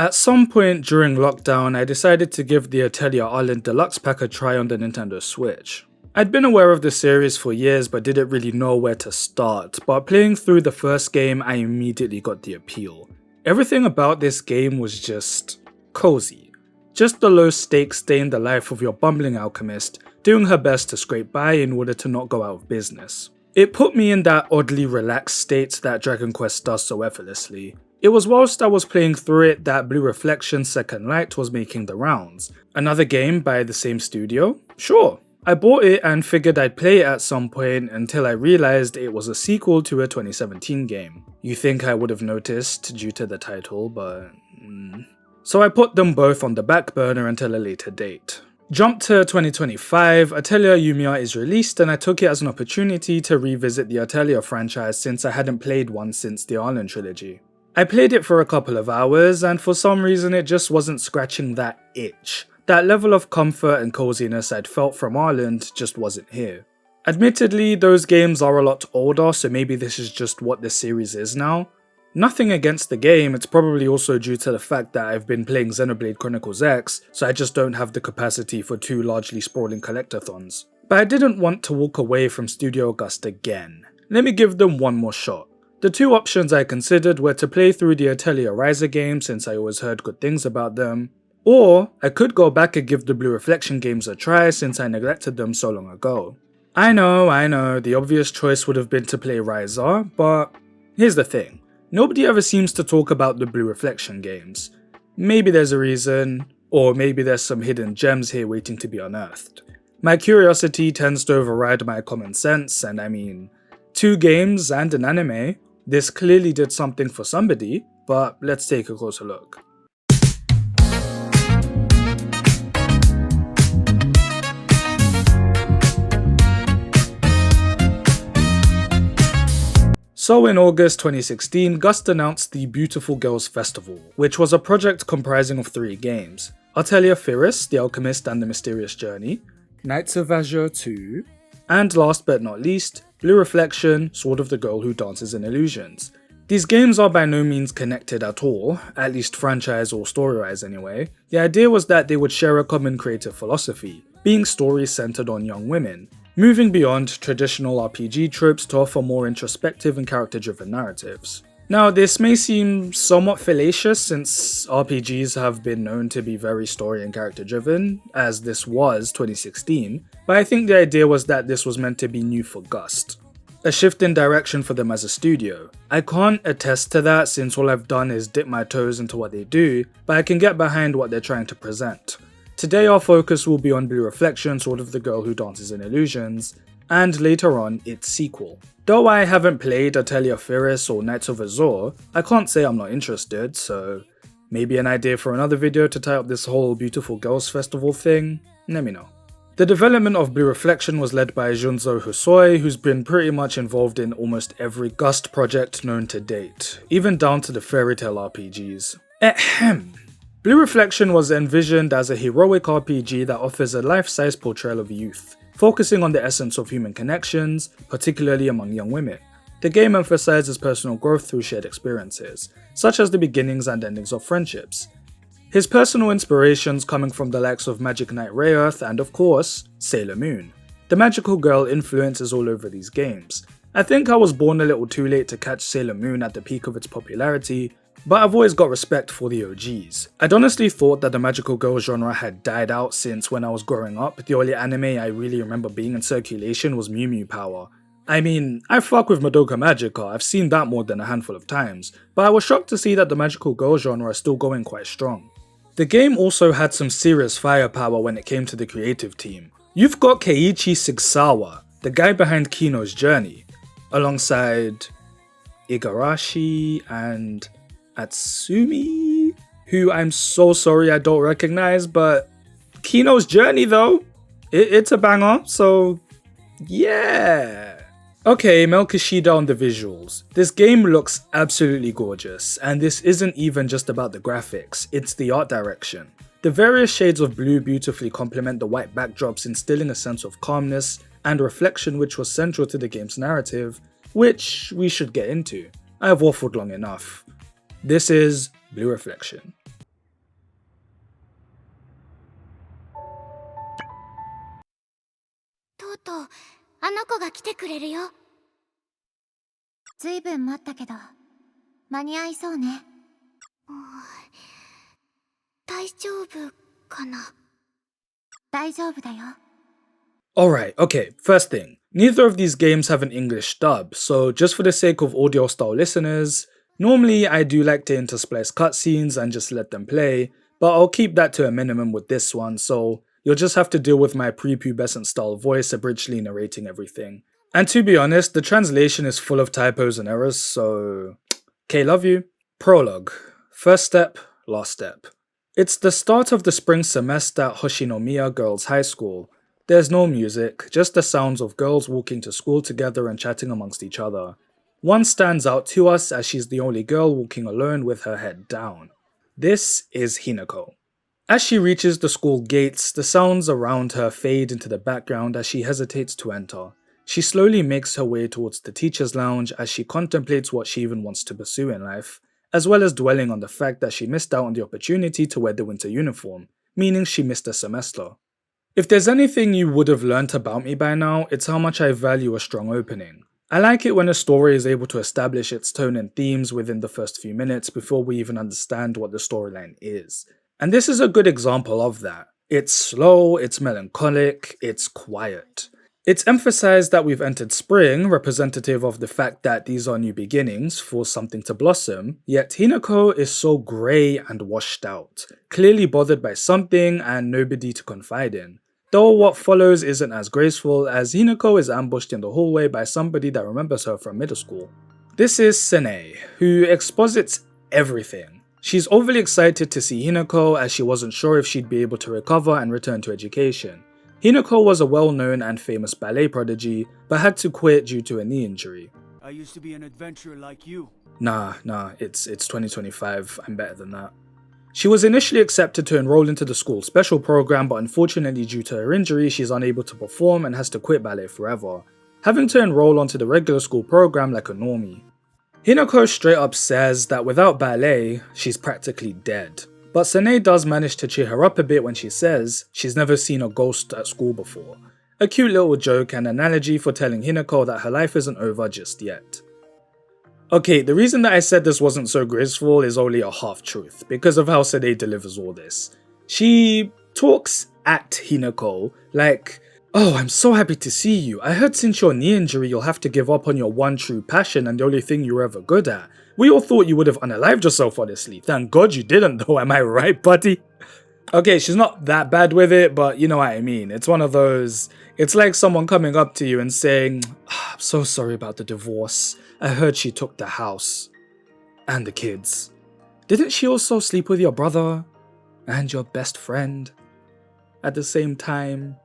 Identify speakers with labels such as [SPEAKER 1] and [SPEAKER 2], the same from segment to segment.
[SPEAKER 1] At some point during lockdown, I decided to give the Atelier Island Deluxe Pack a try on the Nintendo Switch. I'd been aware of the series for years but didn't really know where to start, but playing through the first game I immediately got the appeal. Everything about this game was just cozy. Just the low stakes day in the life of your bumbling alchemist, doing her best to scrape by in order to not go out of business. It put me in that oddly relaxed state that Dragon Quest does so effortlessly. It was whilst I was playing through it that Blue Reflection's Second Light was making the rounds. Another game by the same studio? Sure. I bought it and figured I'd play it at some point until I realized it was a sequel to a 2017 game. You think I would have noticed due to the title, but So I put them both on the back burner until a later date. Jump to 2025, Atelier Yumiya is released and I took it as an opportunity to revisit the Atelier franchise since I hadn't played one since the Arlen trilogy. I played it for a couple of hours and for some reason it just wasn't scratching that itch. That level of comfort and coziness I'd felt from Ireland just wasn't here. Admittedly, those games are a lot older, so maybe this is just what this series is now. Nothing against the game, it's probably also due to the fact that I've been playing Xenoblade Chronicles X, so I just don't have the capacity for two largely sprawling collectathons. But I didn't want to walk away from Studio Gust again. Let me give them one more shot. The two options I considered were to play through the Atelier Riser game since I always heard good things about them, or I could go back and give the Blue Reflection games a try since I neglected them so long ago. I know, the obvious choice would have been to play Riser, but here's the thing. Nobody ever seems to talk about the Blue Reflection games. Maybe there's a reason, or maybe there's some hidden gems here waiting to be unearthed. My curiosity tends to override my common sense, and I mean, 2 games and an anime. This clearly did something for somebody, but let's take a closer look. So in August 2016, Gust announced the Beautiful Girls Festival, which was a project comprising of 3 games. Atelier Firis, The Alchemist and the Mysterious Journey, Knights of Azure 2, and last but not least, Blue Reflection, Sword of the Girl Who Dances in Illusions. These games are by no means connected at all, at least franchise or story-wise anyway. The idea was that they would share a common creative philosophy, being stories centered on young women, moving beyond traditional RPG tropes to offer more introspective and character-driven narratives. Now, this may seem somewhat fallacious since RPGs have been known to be very story and character driven, as this was 2016, but I think the idea was that this was meant to be new for Gust. A shift in direction for them as a studio. I can't attest to that since all I've done is dip my toes into what they do, but I can get behind what they're trying to present. Today our focus will be on Blue Reflection, Sword of the Girl Who Dances in Illusions, and later on its sequel. Though I haven't played Atelier Firis or Knights of Azure, I can't say I'm not interested, so maybe an idea for another video to tie up this whole Beautiful Girls Festival thing? Let me know. The development of Blue Reflection was led by Junzo Husoi, who's been pretty much involved in almost every Gust project known to date, even down to the fairy tale RPGs. Ahem. Blue Reflection was envisioned as a heroic RPG that offers a life-size portrayal of youth, focusing on the essence of human connections, particularly among young women. The game emphasizes personal growth through shared experiences, such as the beginnings and endings of friendships. His personal inspirations coming from the likes of Magic Knight Rayearth and of course, Sailor Moon. The magical girl influence is all over these games. I think I was born a little too late to catch Sailor Moon at the peak of its popularity, but I've always got respect for the OGs. I'd honestly thought that the magical girl genre had died out since when I was growing up, the only anime I really remember being in circulation was Mew Mew Power. I mean, I fuck with Madoka Magica, I've seen that more than a handful of times, but I was shocked to see that the magical girl genre is still going quite strong. The game also had some serious firepower when it came to the creative team. You've got Keiichi Sigsawa, the guy behind Kino's Journey, alongside Igarashi and Atsumi, who I'm so sorry I don't recognize, but Kino's Journey though, it's a banger, so yeah. Okay, Melkishida on the visuals. This game looks absolutely gorgeous, and this isn't even just about the graphics, it's the art direction. The various shades of blue beautifully complement the white backdrops, instilling a sense of calmness and reflection which was central to the game's narrative, which we should get into. I've waffled long enough. This is Blue Reflection.
[SPEAKER 2] とあの子が来てくれるよ。ずいぶん待ったけど間に合いそうね。大丈夫かな。大丈夫だよ。
[SPEAKER 1] Alright, okay, first thing. Neither of these games have an English dub, so just for the sake of audio style listeners, normally I do like to intersplice cutscenes and just let them play, but I'll keep that to a minimum with this one, so you'll just have to deal with my prepubescent style voice abridgedly narrating everything. And to be honest, the translation is full of typos and errors, so... okay, love you. Prologue. First step, last step. It's the start of the spring semester at Hoshinomiya Girls' High School. There's no music, just the sounds of girls walking to school together and chatting amongst each other. One stands out to us as she's the only girl walking alone with her head down. This is Hinako. As she reaches the school gates, the sounds around her fade into the background as she hesitates to enter. She slowly makes her way towards the teacher's lounge as she contemplates what she even wants to pursue in life, as well as dwelling on the fact that she missed out on the opportunity to wear the winter uniform, meaning she missed a semester. If there's anything you would have learnt about me by now, it's how much I value a strong opening. I like it when a story is able to establish its tone and themes within the first few minutes before we even understand what the storyline is. And this is a good example of that. It's slow, it's melancholic, it's quiet. It's emphasized that we've entered spring, representative of the fact that these are new beginnings for something to blossom, yet Hinako is so grey and washed out, clearly bothered by something and nobody to confide in. Though what follows isn't as graceful, as Hinako is ambushed in the hallway by somebody that remembers her from middle school. This is Sene, who exposits everything. She's overly excited to see Hinako as she wasn't sure if she'd be able to recover and return to education. Hinako was a well-known and famous ballet prodigy, but had to quit due to a knee injury.
[SPEAKER 3] I used to be an adventurer like you.
[SPEAKER 1] Nah, it's 2025, I'm better than that. She was initially accepted to enroll into the school special program, but unfortunately due to her injury, she's unable to perform and has to quit ballet forever, having to enroll onto the regular school program like a normie. Hinako straight up says that without ballet, she's practically dead. But Sene does manage to cheer her up a bit when she says she's never seen a ghost at school before. A cute little joke and analogy for telling Hinako that her life isn't over just yet. Okay, the reason that I said this wasn't so graceful is only a half-truth, because of how Sene delivers all this. She talks at Hinako like, "Oh, I'm so happy to see you. I heard since your knee injury you'll have to give up on your one true passion and the only thing you were ever good at. We all thought you would have unalived yourself, honestly. Thank God you didn't though, am I right, buddy?" Okay, she's not that bad with it, but you know what I mean. It's one of those, it's like someone coming up to you and saying, "I'm so sorry about the divorce. I heard she took the house. And the kids. Didn't she also sleep with your brother? And your best friend? At the same time?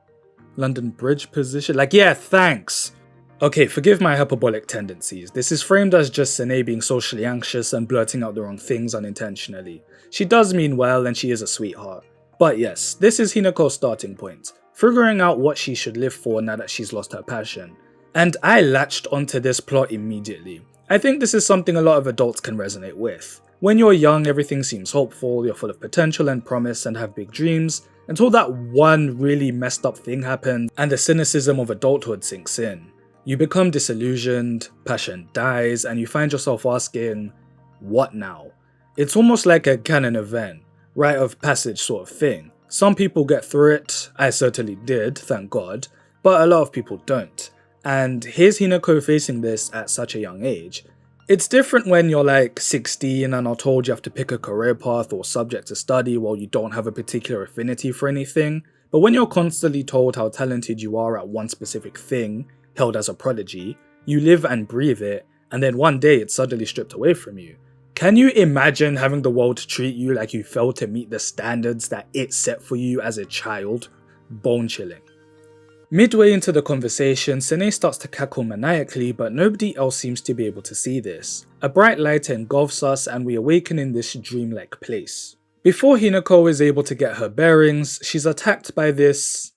[SPEAKER 1] London Bridge position? Like, yeah, thanks." Okay, forgive my hyperbolic tendencies. This is framed as just Sene being socially anxious and blurting out the wrong things unintentionally. She does mean well and she is a sweetheart. But yes, this is Hinako's starting point, figuring out what she should live for now that she's lost her passion. And I latched onto this plot immediately. I think this is something a lot of adults can resonate with. When you're young, everything seems hopeful, you're full of potential and promise and have big dreams, until that one really messed up thing happens and the cynicism of adulthood sinks in. You become disillusioned, passion dies, and you find yourself asking, what now? It's almost like a canon event, rite of passage sort of thing. Some people get through it, I certainly did, thank God, but a lot of people don't. And here's Hinako facing this at such a young age. It's different when you're like 16 and are told you have to pick a career path or subject to study while you don't have a particular affinity for anything, but when you're constantly told how talented you are at one specific thing, held as a prodigy, you live and breathe it, and then one day it's suddenly stripped away from you. Can you imagine having the world treat you like you failed to meet the standards that it set for you as a child? Bone chilling. Midway into the conversation, Sene starts to cackle maniacally, but nobody else seems to be able to see this. A bright light engulfs us and we awaken in this dreamlike place. Before Hinako is able to get her bearings, she's attacked by this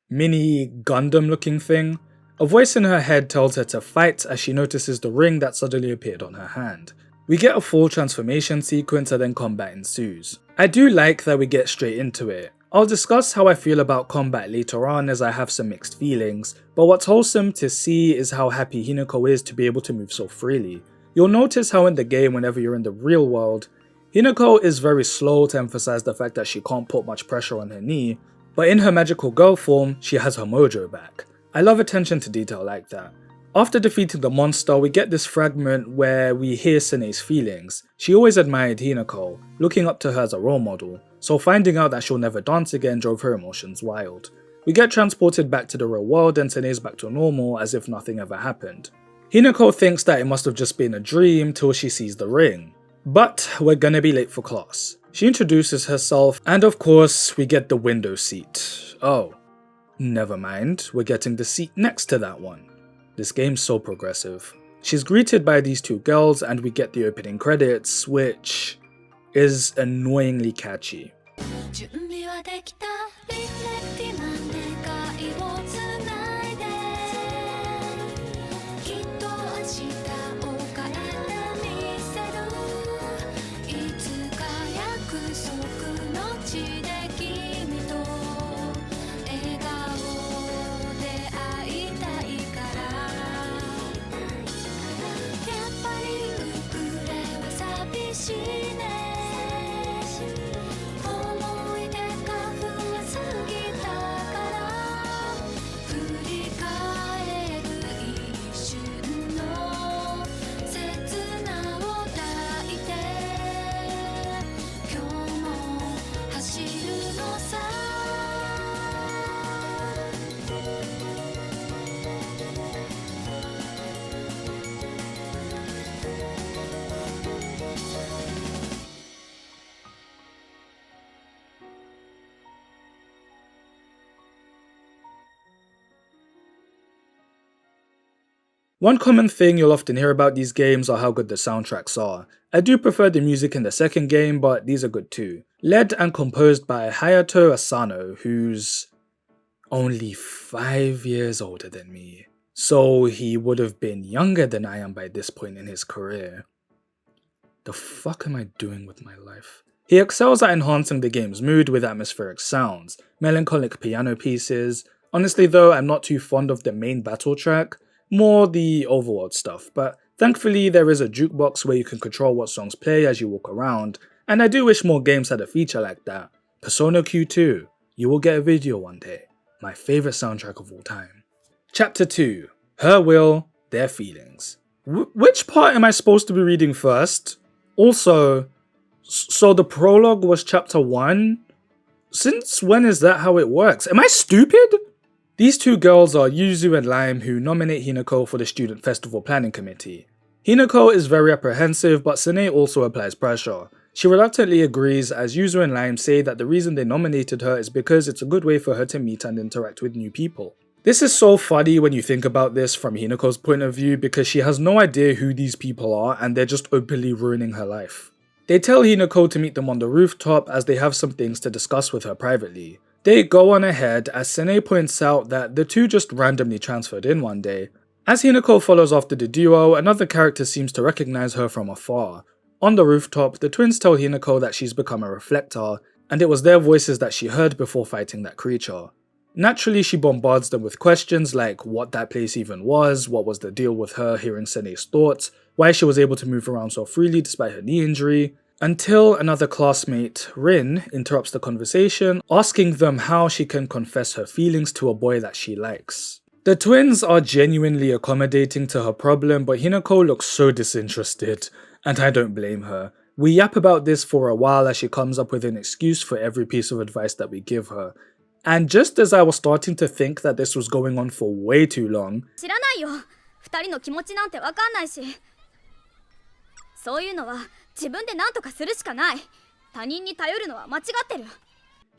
[SPEAKER 1] mini Gundam looking thing. A voice in her head tells her to fight as she notices the ring that suddenly appeared on her hand. We get a full transformation sequence and then combat ensues. I do like that we get straight into it. I'll discuss how I feel about combat later on as I have some mixed feelings, but what's wholesome to see is how happy Hinako is to be able to move so freely. You'll notice how in the game, whenever you're in the real world, Hinako is very slow to emphasize the fact that she can't put much pressure on her knee, but in her magical girl form, she has her mojo back. I love attention to detail like that. After defeating the monster, we get this fragment where we hear Sene's feelings. She always admired Hinako, looking up to her as a role model, so finding out that she'll never dance again drove her emotions wild. We get transported back to the real world and Sene's back to normal as if nothing ever happened. Hinako thinks that it must have just been a dream till she sees the ring. But we're gonna be late for class. She introduces herself and of course we get the window seat. Oh, never mind, we're getting the seat next to that one. This game's so progressive. She's greeted by these two girls and we get the opening credits, which is annoyingly catchy. One common thing you'll often hear about these games are how good the soundtracks are. I do prefer the music in the second game, but these are good too. Led and composed by Hayato Asano, who's only 5 years older than me. So he would have been younger than I am by this point in his career. The fuck am I doing with my life? He excels at enhancing the game's mood with atmospheric sounds, melancholic piano pieces. Honestly though, I'm not too fond of the main battle track, more the overworld stuff, but thankfully there is a jukebox where you can control what songs play as you walk around, and I do wish more games had a feature like that. Persona Q2, you will get a video one day. My favourite soundtrack of all time. Chapter 2. Her Will, Their Feelings. Which part am I supposed to be reading first? Also, so the prologue was chapter 1? Since when is that how it works? Am I stupid? These two girls are Yuzu and Lime, who nominate Hinako for the Student Festival Planning Committee. Hinako is very apprehensive, but Sene also applies pressure. She reluctantly agrees as Yuzu and Lime say that the reason they nominated her is because it's a good way for her to meet and interact with new people. This is so funny when you think about this from Hinako's point of view because she has no idea who these people are and they're just openly ruining her life. They tell Hinako to meet them on the rooftop as they have some things to discuss with her privately. They go on ahead as Sene points out that the two just randomly transferred in one day. As Hinako follows after the duo, another character seems to recognize her from afar. On the rooftop, the twins tell Hinako that she's become a reflector, and it was their voices that she heard before fighting that creature. Naturally, she bombards them with questions like what that place even was, what was the deal with her hearing Sene's thoughts, why she was able to move around so freely despite her knee injury, until another classmate, Rin, interrupts the conversation, asking them how she can confess her feelings to a boy that she likes. The twins are genuinely accommodating to her problem, but Hinako looks so disinterested, and I don't blame her. We yap about this for a while as she comes up with an excuse for every piece of advice that we give her. And just as I was starting to think that this was going on for way too long,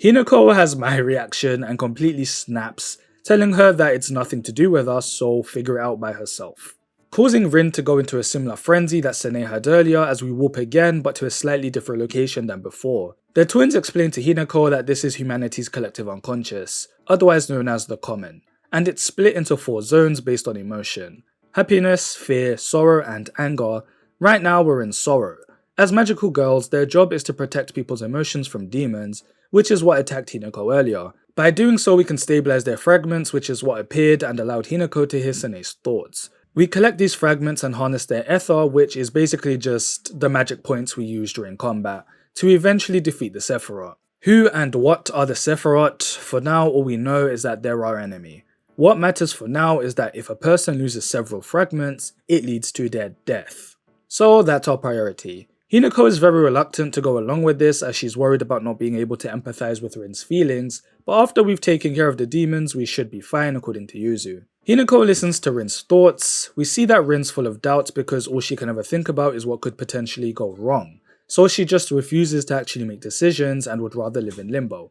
[SPEAKER 1] Hinako has my reaction and completely snaps, telling her that it's nothing to do with us, so figure it out by herself. Causing Rin to go into a similar frenzy that Sene had earlier as we warp again but to a slightly different location than before. The twins explain to Hinako that this is humanity's collective unconscious, otherwise known as the common, and it's split into 4 zones based on emotion. Happiness, fear, sorrow, and anger. Right now we're in sorrow. As magical girls, their job is to protect people's emotions from demons, which is what attacked Hinako earlier. By doing so, we can stabilize their fragments, which is what appeared and allowed Hinako to hear Sene's thoughts. We collect these fragments and harness their ether, which is basically just the magic points we use during combat, to eventually defeat the Sephiroth. Who and what are the Sephiroth? For now, all we know is that they're our enemy. What matters for now is that if a person loses several fragments, it leads to their death. So that's our priority. Hinako is very reluctant to go along with this as she's worried about not being able to empathize with Rin's feelings, but after we've taken care of the demons, we should be fine according to Yuzu. Hinako listens to Rin's thoughts. We see that Rin's full of doubts because all she can ever think about is what could potentially go wrong, so she just refuses to actually make decisions and would rather live in limbo.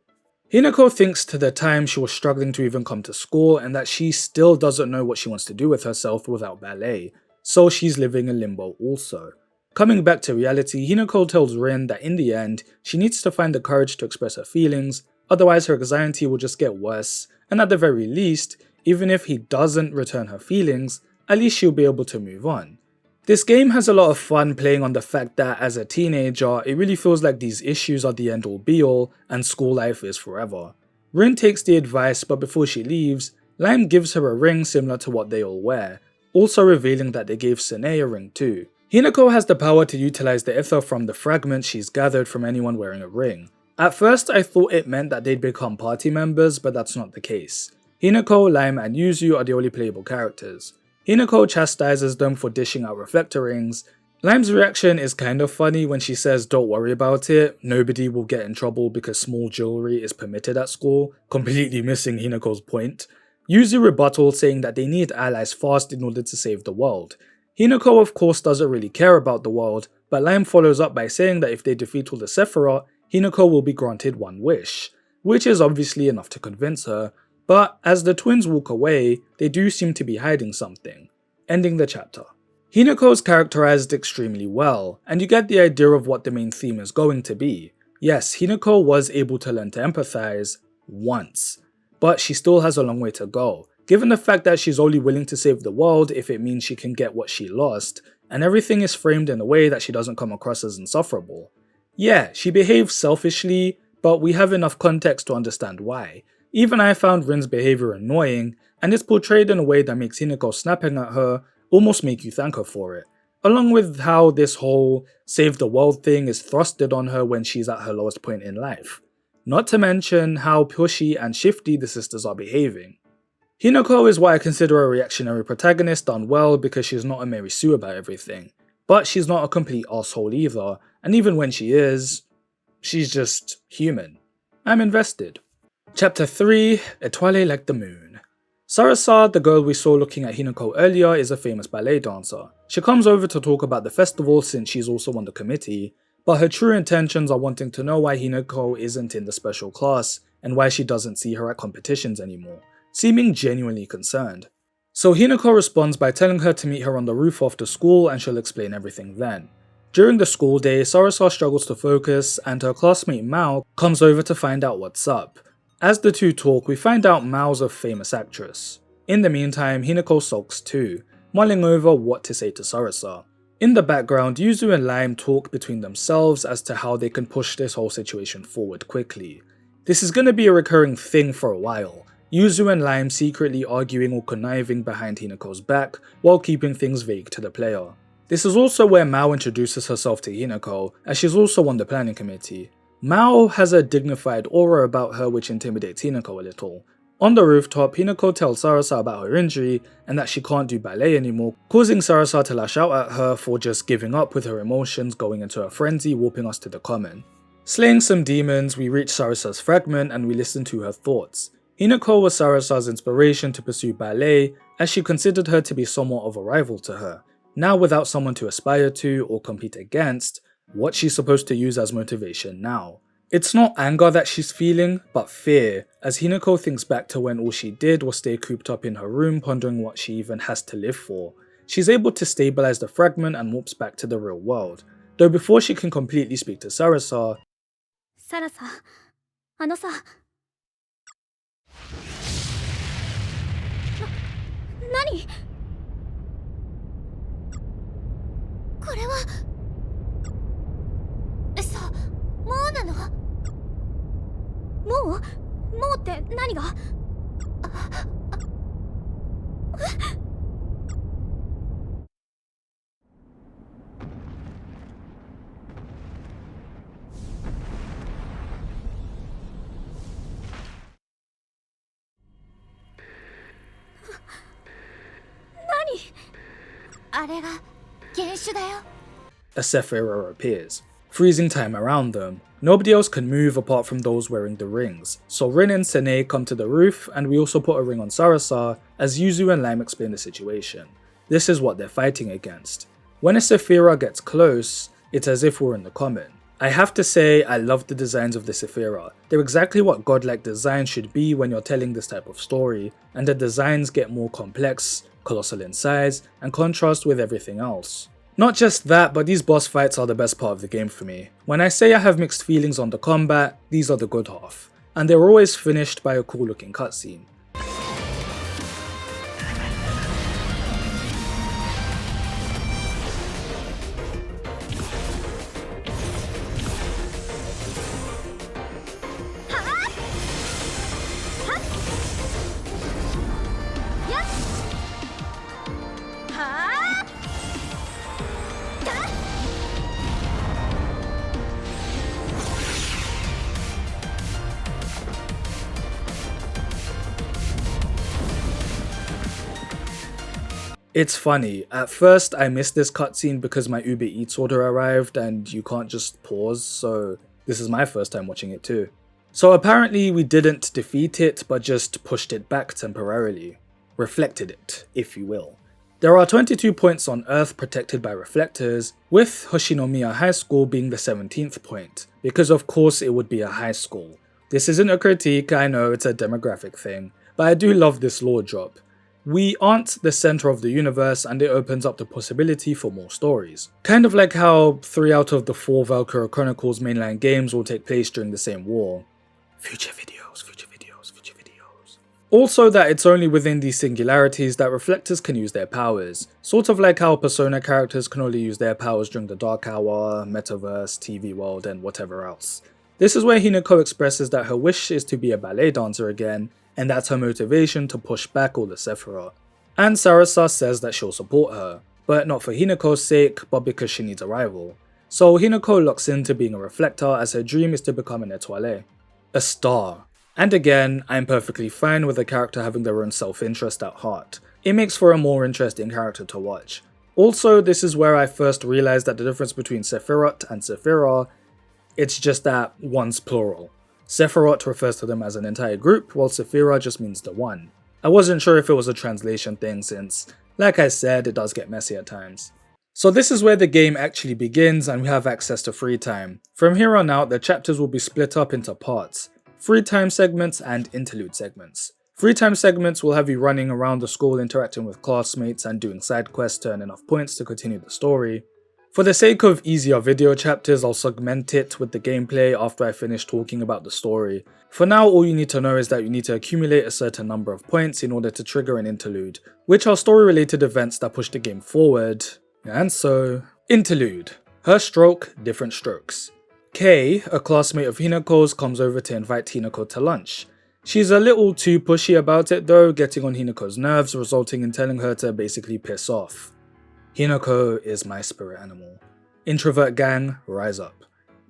[SPEAKER 1] Hinako thinks to the time she was struggling to even come to school and that she still doesn't know what she wants to do with herself without ballet, so she's living in limbo also. Coming back to reality, Hinako tells Rin that in the end, she needs to find the courage to express her feelings, otherwise her anxiety will just get worse, and at the very least, even if he doesn't return her feelings, at least she'll be able to move on. This game has a lot of fun playing on the fact that as a teenager, it really feels like these issues are the end all be all, and school life is forever. Rin takes the advice, but before she leaves, Lime gives her a ring similar to what they all wear, also revealing that they gave Sene a ring too. Hinako has the power to utilize the ether from the fragments she's gathered from anyone wearing a ring. At first I thought it meant that they'd become party members, but that's not the case. Hinako, Lime and Yuzu are the only playable characters. Hinako chastises them for dishing out reflector rings. Lime's reaction is kind of funny when she says don't worry about it, nobody will get in trouble because small jewelry is permitted at school, completely missing Hinako's point. Yuzu rebuttals saying that they need allies fast in order to save the world. Hinako of course doesn't really care about the world, but Lime follows up by saying that if they defeat all the Sephiroth, Hinako will be granted one wish, which is obviously enough to convince her, but as the twins walk away, they do seem to be hiding something. Ending the chapter. Hinako is characterized extremely well, and you get the idea of what the main theme is going to be. Yes, Hinako was able to learn to empathize once, but she still has a long way to go. Given the fact that she's only willing to save the world if it means she can get what she lost, and everything is framed in a way that she doesn't come across as insufferable. Yeah, she behaves selfishly, but we have enough context to understand why. Even I found Rin's behavior annoying, and it's portrayed in a way that makes Hinako snapping at her almost make you thank her for it. Along with how this whole save the world thing is thrusted on her when she's at her lowest point in life. Not to mention how pushy and shifty the sisters are behaving. Hinako is what I consider a reactionary protagonist done well because she's not a Mary Sue about everything. But she's not a complete asshole either, and even when she is, she's just human. I'm invested. Chapter 3, Étoile like the moon. Sarasa, the girl we saw looking at Hinako earlier, is a famous ballet dancer. She comes over to talk about the festival since she's also on the committee, but her true intentions are wanting to know why Hinako isn't in the special class and why she doesn't see her at competitions anymore, seeming genuinely concerned. So Hinako responds by telling her to meet her on the roof after school and she'll explain everything then. During the school day, Sarasa struggles to focus and her classmate Mao comes over to find out what's up. As the two talk, we find out Mao's a famous actress. In the meantime, Hinako sulks too, mulling over what to say to Sarasa. In the background, Yuzu and Lime talk between themselves as to how they can push this whole situation forward quickly. This is going to be a recurring thing for a while, Yuzu and Lime secretly arguing or conniving behind Hinako's back while keeping things vague to the player. This is also where Mao introduces herself to Hinako, as she's also on the planning committee. Mao has a dignified aura about her which intimidates Hinako a little. On the rooftop, Hinako tells Sarasa about her injury and that she can't do ballet anymore, causing Sarasa to lash out at her for just giving up with her emotions, going into a frenzy, warping us to the common. Slaying some demons, we reach Sarasa's fragment and we listen to her thoughts. Hinako was Sarasa's inspiration to pursue ballet, as she considered her to be somewhat of a rival to her. Now without someone to aspire to or compete against, what's she supposed to use as motivation now? It's not anger that she's feeling, but fear, as Hinako thinks back to when all she did was stay cooped up in her room pondering what she even has to live for. She's able to stabilize the fragment and warps back to the real world, though before she can completely speak to Sarasa,
[SPEAKER 2] サラさ、あのさ。何？これは。もうって何が？あれが原種だよ。
[SPEAKER 1] A Sephiroth appears, freezing time around them. Nobody else can move apart from those wearing the rings, so Rin and Sene come to the roof, and we also put a ring on Sarasa as Yuzu and Lime explain the situation. This is what they're fighting against. When a Sephiroth gets close, it's as if we're in the common. I have to say, I love the designs of the Sephiroth. They're exactly what godlike designs should be when you're telling this type of story, and the designs get more complex, colossal in size, and contrast with everything else. Not just that, but these boss fights are the best part of the game for me. When I say I have mixed feelings on the combat, these are the good half. And they're always finished by a cool looking cutscene. It's funny, at first I missed this cutscene because my Uber Eats order arrived and you can't just pause, so this is my first time watching it too. So apparently we didn't defeat it, but just pushed it back temporarily. Reflected it, if you will. There are 22 points on Earth protected by reflectors, with Hoshinomiya High School being the 17th point, because of course it would be a high school. This isn't a critique, I know it's a demographic thing, but I do love this lore drop. We aren't the center of the universe, and it opens up the possibility for more stories. Kind of like how 3 out of the 4 Valkyria Chronicles mainline games will take place during the same war. Future videos, future videos, future videos. Also that it's only within these singularities that reflectors can use their powers, sort of like how Persona characters can only use their powers during the Dark Hour, Metaverse, TV World, and whatever else. This is where Hinako expresses that her wish is to be a ballet dancer again, and that's her motivation to push back all the Sephiroth. And Sarasa says that she'll support her, but not for Hinako's sake, but because she needs a rival. So Hinako locks into being a reflector as her dream is to become an étoile. A star. And again, I'm perfectly fine with a character having their own self-interest at heart. It makes for a more interesting character to watch. Also, this is where I first realized that the difference between Sephiroth and Sephira, it's just that one's plural. Sephiroth refers to them as an entire group, while Sephira just means the one. I wasn't sure if it was a translation thing since, like I said, it does get messy at times. So this is where the game actually begins and we have access to free time. From here on out, the chapters will be split up into parts, free time segments and interlude segments. Free time segments will have you running around the school interacting with classmates and doing side quests to earn enough points to continue the story. For the sake of easier video chapters, I'll segment it with the gameplay after I finish talking about the story. For now, all you need to know is that you need to accumulate a certain number of points in order to trigger an interlude, which are story-related events that push the game forward. And so, interlude. Her stroke, different strokes. Kei, a classmate of Hinako's, comes over to invite Hinako to lunch. She's a little too pushy about it though, getting on Hinako's nerves, resulting in telling her to basically piss off. Hinako is my spirit animal. Introvert gang, rise up.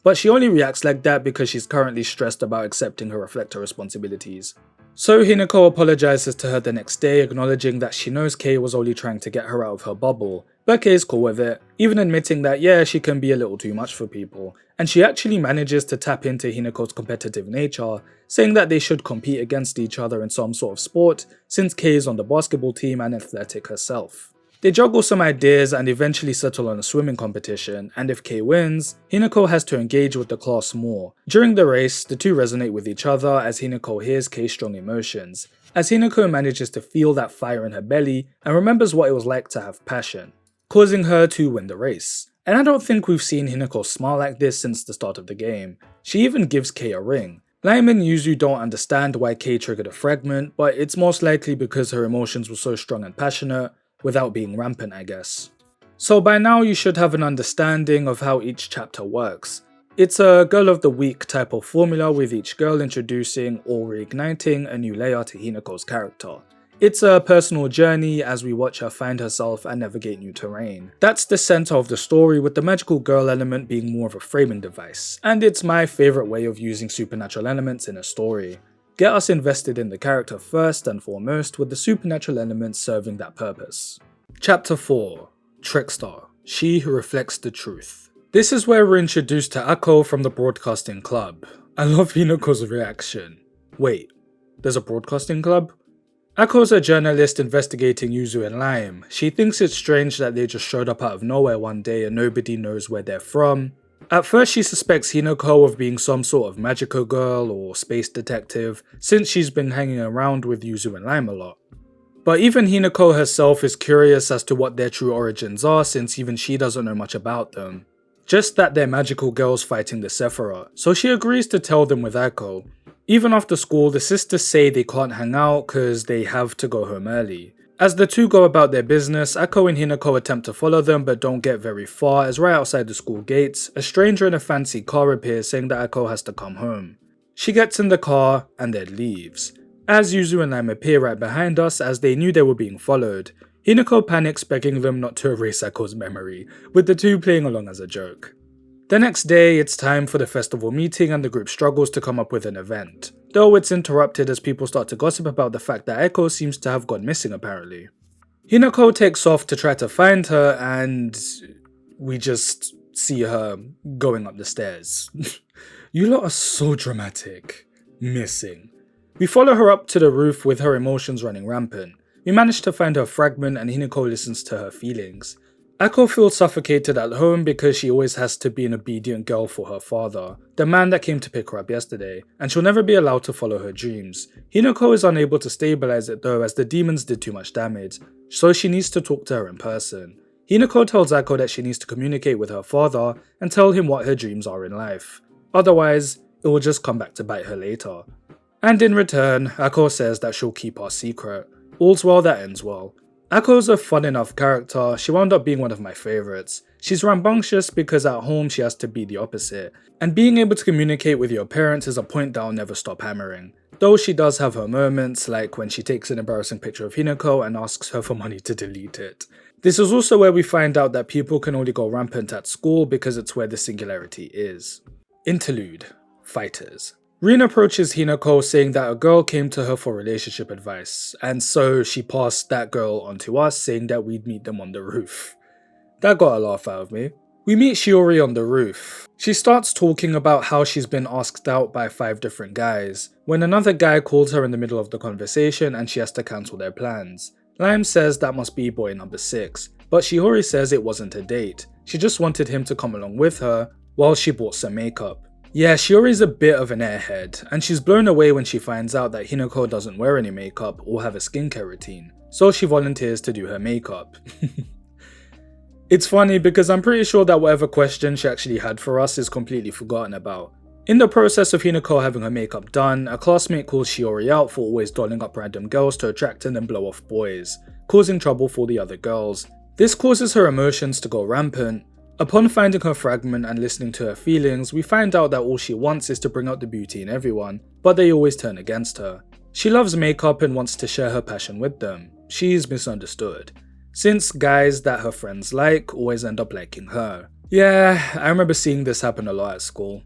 [SPEAKER 1] But she only reacts like that because she's currently stressed about accepting her reflector responsibilities. So Hinako apologizes to her the next day, acknowledging that she knows Kei was only trying to get her out of her bubble, but Kei's cool with it, even admitting that yeah, she can be a little too much for people, and she actually manages to tap into Hinako's competitive nature, saying that they should compete against each other in some sort of sport, since Kei is on the basketball team and athletic herself. They juggle some ideas and eventually settle on a swimming competition, and if Kei wins, Hinako has to engage with the class more. During the race, the two resonate with each other as Hinako hears Kei's strong emotions, as Hinako manages to feel that fire in her belly and remembers what it was like to have passion, causing her to win the race. And I don't think we've seen Hinako smile like this since the start of the game. She even gives Kei a ring. Lime and Yuzu don't understand why Kei triggered a fragment, but it's most likely because her emotions were so strong and passionate, without being rampant, I guess. So by now you should have an understanding of how each chapter works. It's a girl of the week type of formula, with each girl introducing or reigniting a new layer to Hinako's character. It's a personal journey as we watch her find herself and navigate new terrain. That's the center of the story, with the magical girl element being more of a framing device, and it's my favorite way of using supernatural elements in a story. Get us invested in the character first and foremost, with the supernatural elements serving that purpose. Chapter 4. Trickster, she who reflects the truth. This is where we're introduced to Ako from the broadcasting club. I love Hinako's reaction. Wait, there's a broadcasting club? Ako's a journalist investigating Yuzu and Lime. She thinks it's strange that they just showed up out of nowhere one day and nobody knows where they're from. At first she suspects Hinako of being some sort of magical girl or space detective, since she's been hanging around with Yuzu and Lime a lot. But even Hinako herself is curious as to what their true origins are, since even she doesn't know much about them. Just that they're magical girls fighting the Sephiroth, so she agrees to tell them with Ako. Even after school, the sisters say they can't hang out cause they have to go home early. As the two go about their business, Ako and Hinako attempt to follow them but don't get very far, as right outside the school gates, a stranger in a fancy car appears saying that Ako has to come home. She gets in the car and then leaves. As Yuzu and Lime appear right behind us, as they knew they were being followed, Hinako panics, begging them not to erase Ako's memory, with the two playing along as a joke. The next day, it's time for the festival meeting and the group struggles to come up with an event, though it's interrupted as people start to gossip about the fact that Ako seems to have gone missing apparently. Hinako takes off to try to find her and we just see her going up the stairs. You lot are so dramatic. Missing. We follow her up to the roof with her emotions running rampant. We manage to find her fragment and Hinako listens to her feelings. Ako feels suffocated at home because she always has to be an obedient girl for her father, the man that came to pick her up yesterday, and she'll never be allowed to follow her dreams. Hinako is unable to stabilize it though, as the demons did too much damage, so she needs to talk to her in person. Hinako tells Ako that she needs to communicate with her father and tell him what her dreams are in life. Otherwise, it will just come back to bite her later. And in return, Ako says that she'll keep our secret. All's well that ends well. Ako's a fun enough character, she wound up being one of my favourites. She's rambunctious because at home she has to be the opposite, and being able to communicate with your parents is a point that I'll never stop hammering. Though she does have her moments, like when she takes an embarrassing picture of Hinako and asks her for money to delete it. This is also where we find out that people can only go rampant at school because it's where the singularity is. Interlude. Fighters. Rin approaches Hinako saying that a girl came to her for relationship advice, and so she passed that girl on to us saying that we'd meet them on the roof. That got a laugh out of me. We meet Shiori on the roof. She starts talking about how she's been asked out by 5 different guys, when another guy calls her in the middle of the conversation and she has to cancel their plans. Lime says that must be boy number 6, but Shiori says it wasn't a date. She just wanted him to come along with her while she bought some makeup. Yeah, Shiori's a bit of an airhead, and she's blown away when she finds out that Hinako doesn't wear any makeup or have a skincare routine, so she volunteers to do her makeup. It's funny because I'm pretty sure that whatever question she actually had for us is completely forgotten about. In the process of Hinako having her makeup done, a classmate calls Shiori out for always dolling up random girls to attract and then blow off boys, causing trouble for the other girls. This causes her emotions to go rampant. Upon finding her fragment and listening to her feelings, we find out that all she wants is to bring out the beauty in everyone, but they always turn against her. She loves makeup and wants to share her passion with them. She's misunderstood, since guys that her friends like always end up liking her. Yeah, I remember seeing this happen a lot at school.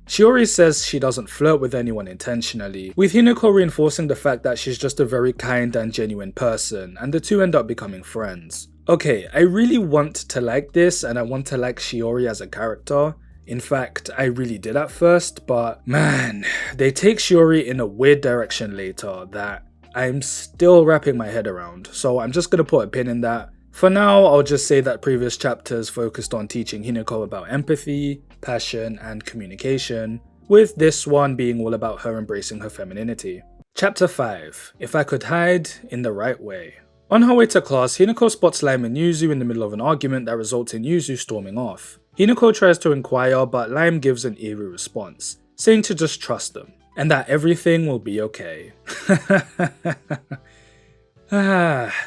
[SPEAKER 1] Shiori says she doesn't flirt with anyone intentionally, with Hinako reinforcing the fact that she's just a very kind and genuine person, and the two end up becoming friends. Okay, I really want to like this and I want to like Shiori as a character. In fact, I really did at first, but man, they take Shiori in a weird direction later that I'm still wrapping my head around, so I'm just gonna put a pin in that. For now, I'll just say that previous chapters focused on teaching Hinako about empathy, passion, and communication, with this one being all about her embracing her femininity. Chapter 5. If I Could Hide in the Right Way. On her way to class, Hinako spots Lime and Yuzu in the middle of an argument that results in Yuzu storming off. Hinako tries to inquire, but Lime gives an eerie response, saying to just trust them, and that everything will be okay.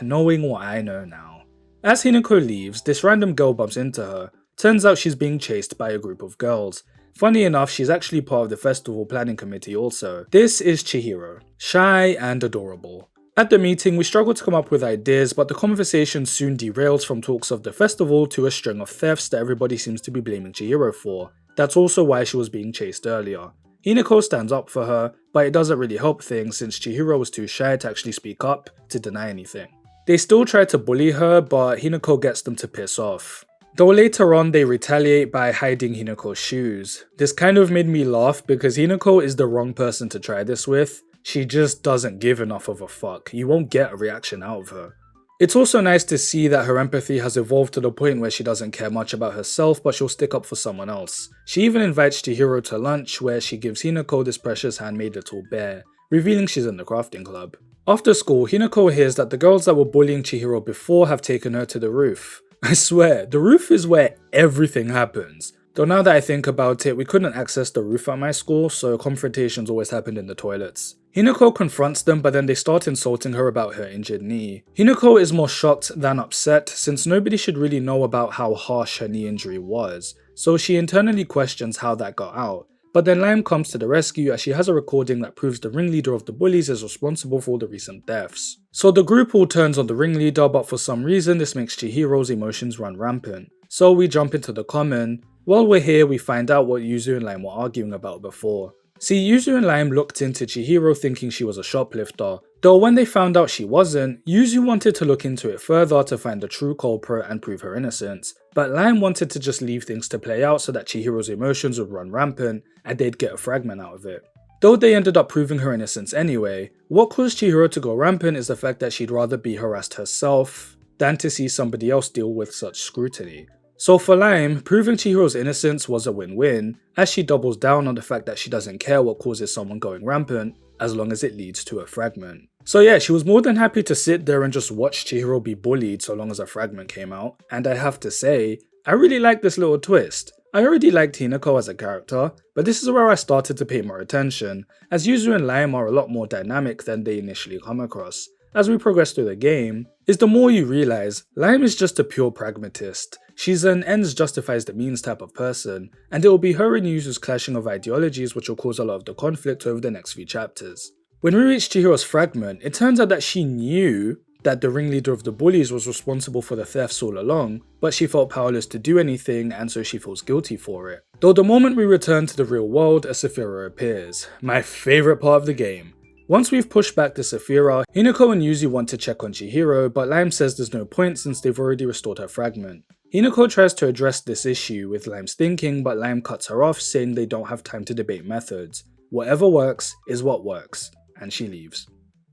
[SPEAKER 1] Knowing what I know now. As Hinako leaves, this random girl bumps into her. Turns out she's being chased by a group of girls. Funny enough, she's actually part of the festival planning committee also. This is Chihiro, shy and adorable. At the meeting, we struggle to come up with ideas, but the conversation soon derails from talks of the festival to a string of thefts that everybody seems to be blaming Chihiro for. That's also why she was being chased earlier. Hinako stands up for her, but it doesn't really help things since Chihiro was too shy to actually speak up to deny anything. They still try to bully her, but Hinako gets them to piss off. Though later on they retaliate by hiding Hinako's shoes. This kind of made me laugh because Hinako is the wrong person to try this with. She just doesn't give enough of a fuck. You won't get a reaction out of her. It's also nice to see that her empathy has evolved to the point where she doesn't care much about herself, but she'll stick up for someone else. She even invites Chihiro to lunch, where she gives Hinako this precious handmade little bear, revealing she's in the crafting club. After school, Hinako hears that the girls that were bullying Chihiro before have taken her to the roof. I swear, the roof is where everything happens. Though now that I think about it, we couldn't access the roof at my school, so confrontations always happened in the toilets. Hinako confronts them, but then they start insulting her about her injured knee. Hinako is more shocked than upset, since nobody should really know about how harsh her knee injury was, so she internally questions how that got out. But then Lime comes to the rescue as she has a recording that proves the ringleader of the bullies is responsible for all the recent deaths. So the group all turns on the ringleader, but for some reason this makes Chihiro's emotions run rampant. So we jump into the common. While we're here, we find out what Yuzu and Lime were arguing about before. See, Yuzu and Lime looked into Chihiro thinking she was a shoplifter, though when they found out she wasn't, Yuzu wanted to look into it further to find the true culprit and prove her innocence, but Lime wanted to just leave things to play out so that Chihiro's emotions would run rampant and they'd get a fragment out of it. Though they ended up proving her innocence anyway, what caused Chihiro to go rampant is the fact that she'd rather be harassed herself than to see somebody else deal with such scrutiny. So for Lime, proving Chihiro's innocence was a win-win, as she doubles down on the fact that she doesn't care what causes someone going rampant, as long as it leads to a fragment. So yeah, she was more than happy to sit there and just watch Chihiro be bullied so long as a fragment came out, and I have to say, I really like this little twist. I already liked Hinako as a character, but this is where I started to pay more attention, as Yuzu and Lime are a lot more dynamic than they initially come across. As we progress through the game, is the more you realize, Lime is just a pure pragmatist. She's an ends justifies the means type of person, and it will be her and Yuzu's clashing of ideologies which will cause a lot of the conflict over the next few chapters. When we reach Chihiro's fragment, it turns out that she knew that the ringleader of the bullies was responsible for the thefts all along, but she felt powerless to do anything and so she feels guilty for it. Though the moment we return to the real world, a Saphira appears, my favourite part of the game. Once we've pushed back the Saphira, Hinako and Yuzu want to check on Chihiro, but Lime says there's no point since they've already restored her fragment. Hinako tries to address this issue with Lime's thinking, but Lime cuts her off, saying they don't have time to debate methods. Whatever works is what works, and she leaves.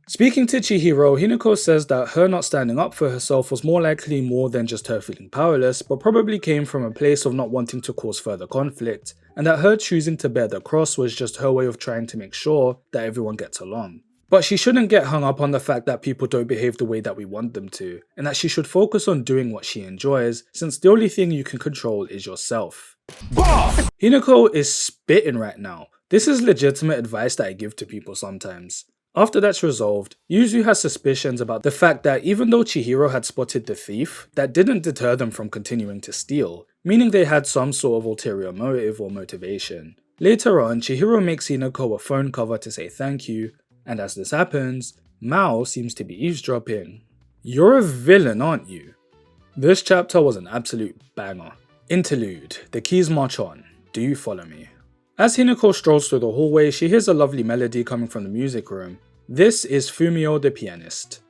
[SPEAKER 1] Speaking to Chihiro, Hinako says that her not standing up for herself was more likely more than just her feeling powerless, but probably came from a place of not wanting to cause further conflict, and that her choosing to bear the cross was just her way of trying to make sure that everyone gets along. But she shouldn't get hung up on the fact that people don't behave the way that we want them to, and that she should focus on doing what she enjoys, since the only thing you can control is yourself. Hinako is spitting right now. This is legitimate advice that I give to people sometimes. After that's resolved, Yuzu has suspicions about the fact that even though Chihiro had spotted the thief, that didn't deter them from continuing to steal, meaning they had some sort of ulterior motive or motivation. Later on, Chihiro makes Hinako a phone cover to say thank you, and as this happens, Mao seems to be eavesdropping. You're a villain, aren't you? This chapter was an absolute banger. Interlude. The keys march on. Do you follow me? As Hinako strolls through the hallway, she hears a lovely melody coming from the music room. This is Fumio the pianist.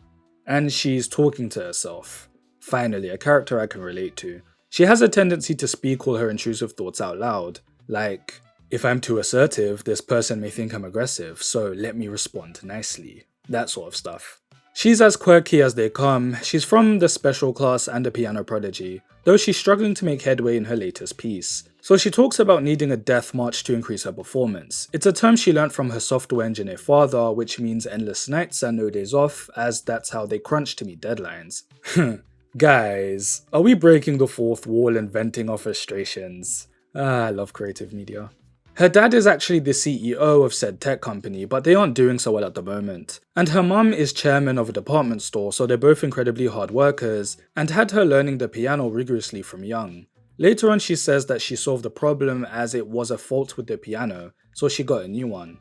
[SPEAKER 1] And she's talking to herself. Finally, a character I can relate to. She has a tendency to speak all her intrusive thoughts out loud. Like, if I'm too assertive, this person may think I'm aggressive, so let me respond nicely. That sort of stuff. She's as quirky as they come. She's from the special class and a piano prodigy, though she's struggling to make headway in her latest piece. So she talks about needing a death march to increase her performance. It's a term she learnt from her software engineer father, which means endless nights and no days off, as that's how they crunch to meet deadlines. Guys, are we breaking the fourth wall and venting our frustrations? I love creative media. Her dad is actually the CEO of said tech company, but they aren't doing so well at the moment. And her mum is chairman of a department store, so they're both incredibly hard workers, and had her learning the piano rigorously from young. Later on, she says that she solved the problem as it was a fault with the piano, so she got a new one.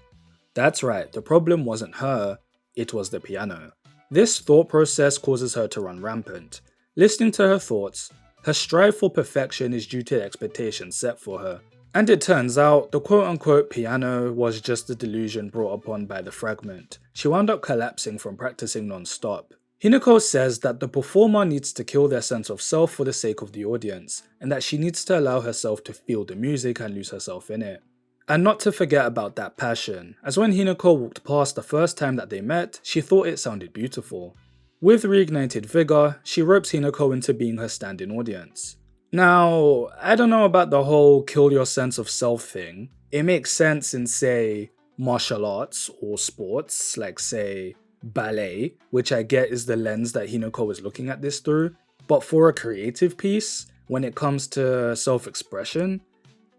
[SPEAKER 1] That's right, the problem wasn't her, it was the piano. This thought process causes her to run rampant. Listening to her thoughts, her strive for perfection is due to the expectations set for her. And it turns out, the quote-unquote piano was just a delusion brought upon by the fragment. She wound up collapsing from practicing non-stop. Hinako says that the performer needs to kill their sense of self for the sake of the audience, and that she needs to allow herself to feel the music and lose herself in it. And not to forget about that passion, as when Hinako walked past the first time that they met, she thought it sounded beautiful. With reignited vigor, she ropes Hinako into being her stand-in audience. Now, I don't know about the whole kill your sense of self thing. It makes sense in, say, martial arts or sports, like say, ballet, which I get is the lens that Hinako is looking at this through, but for a creative piece, when it comes to self-expression,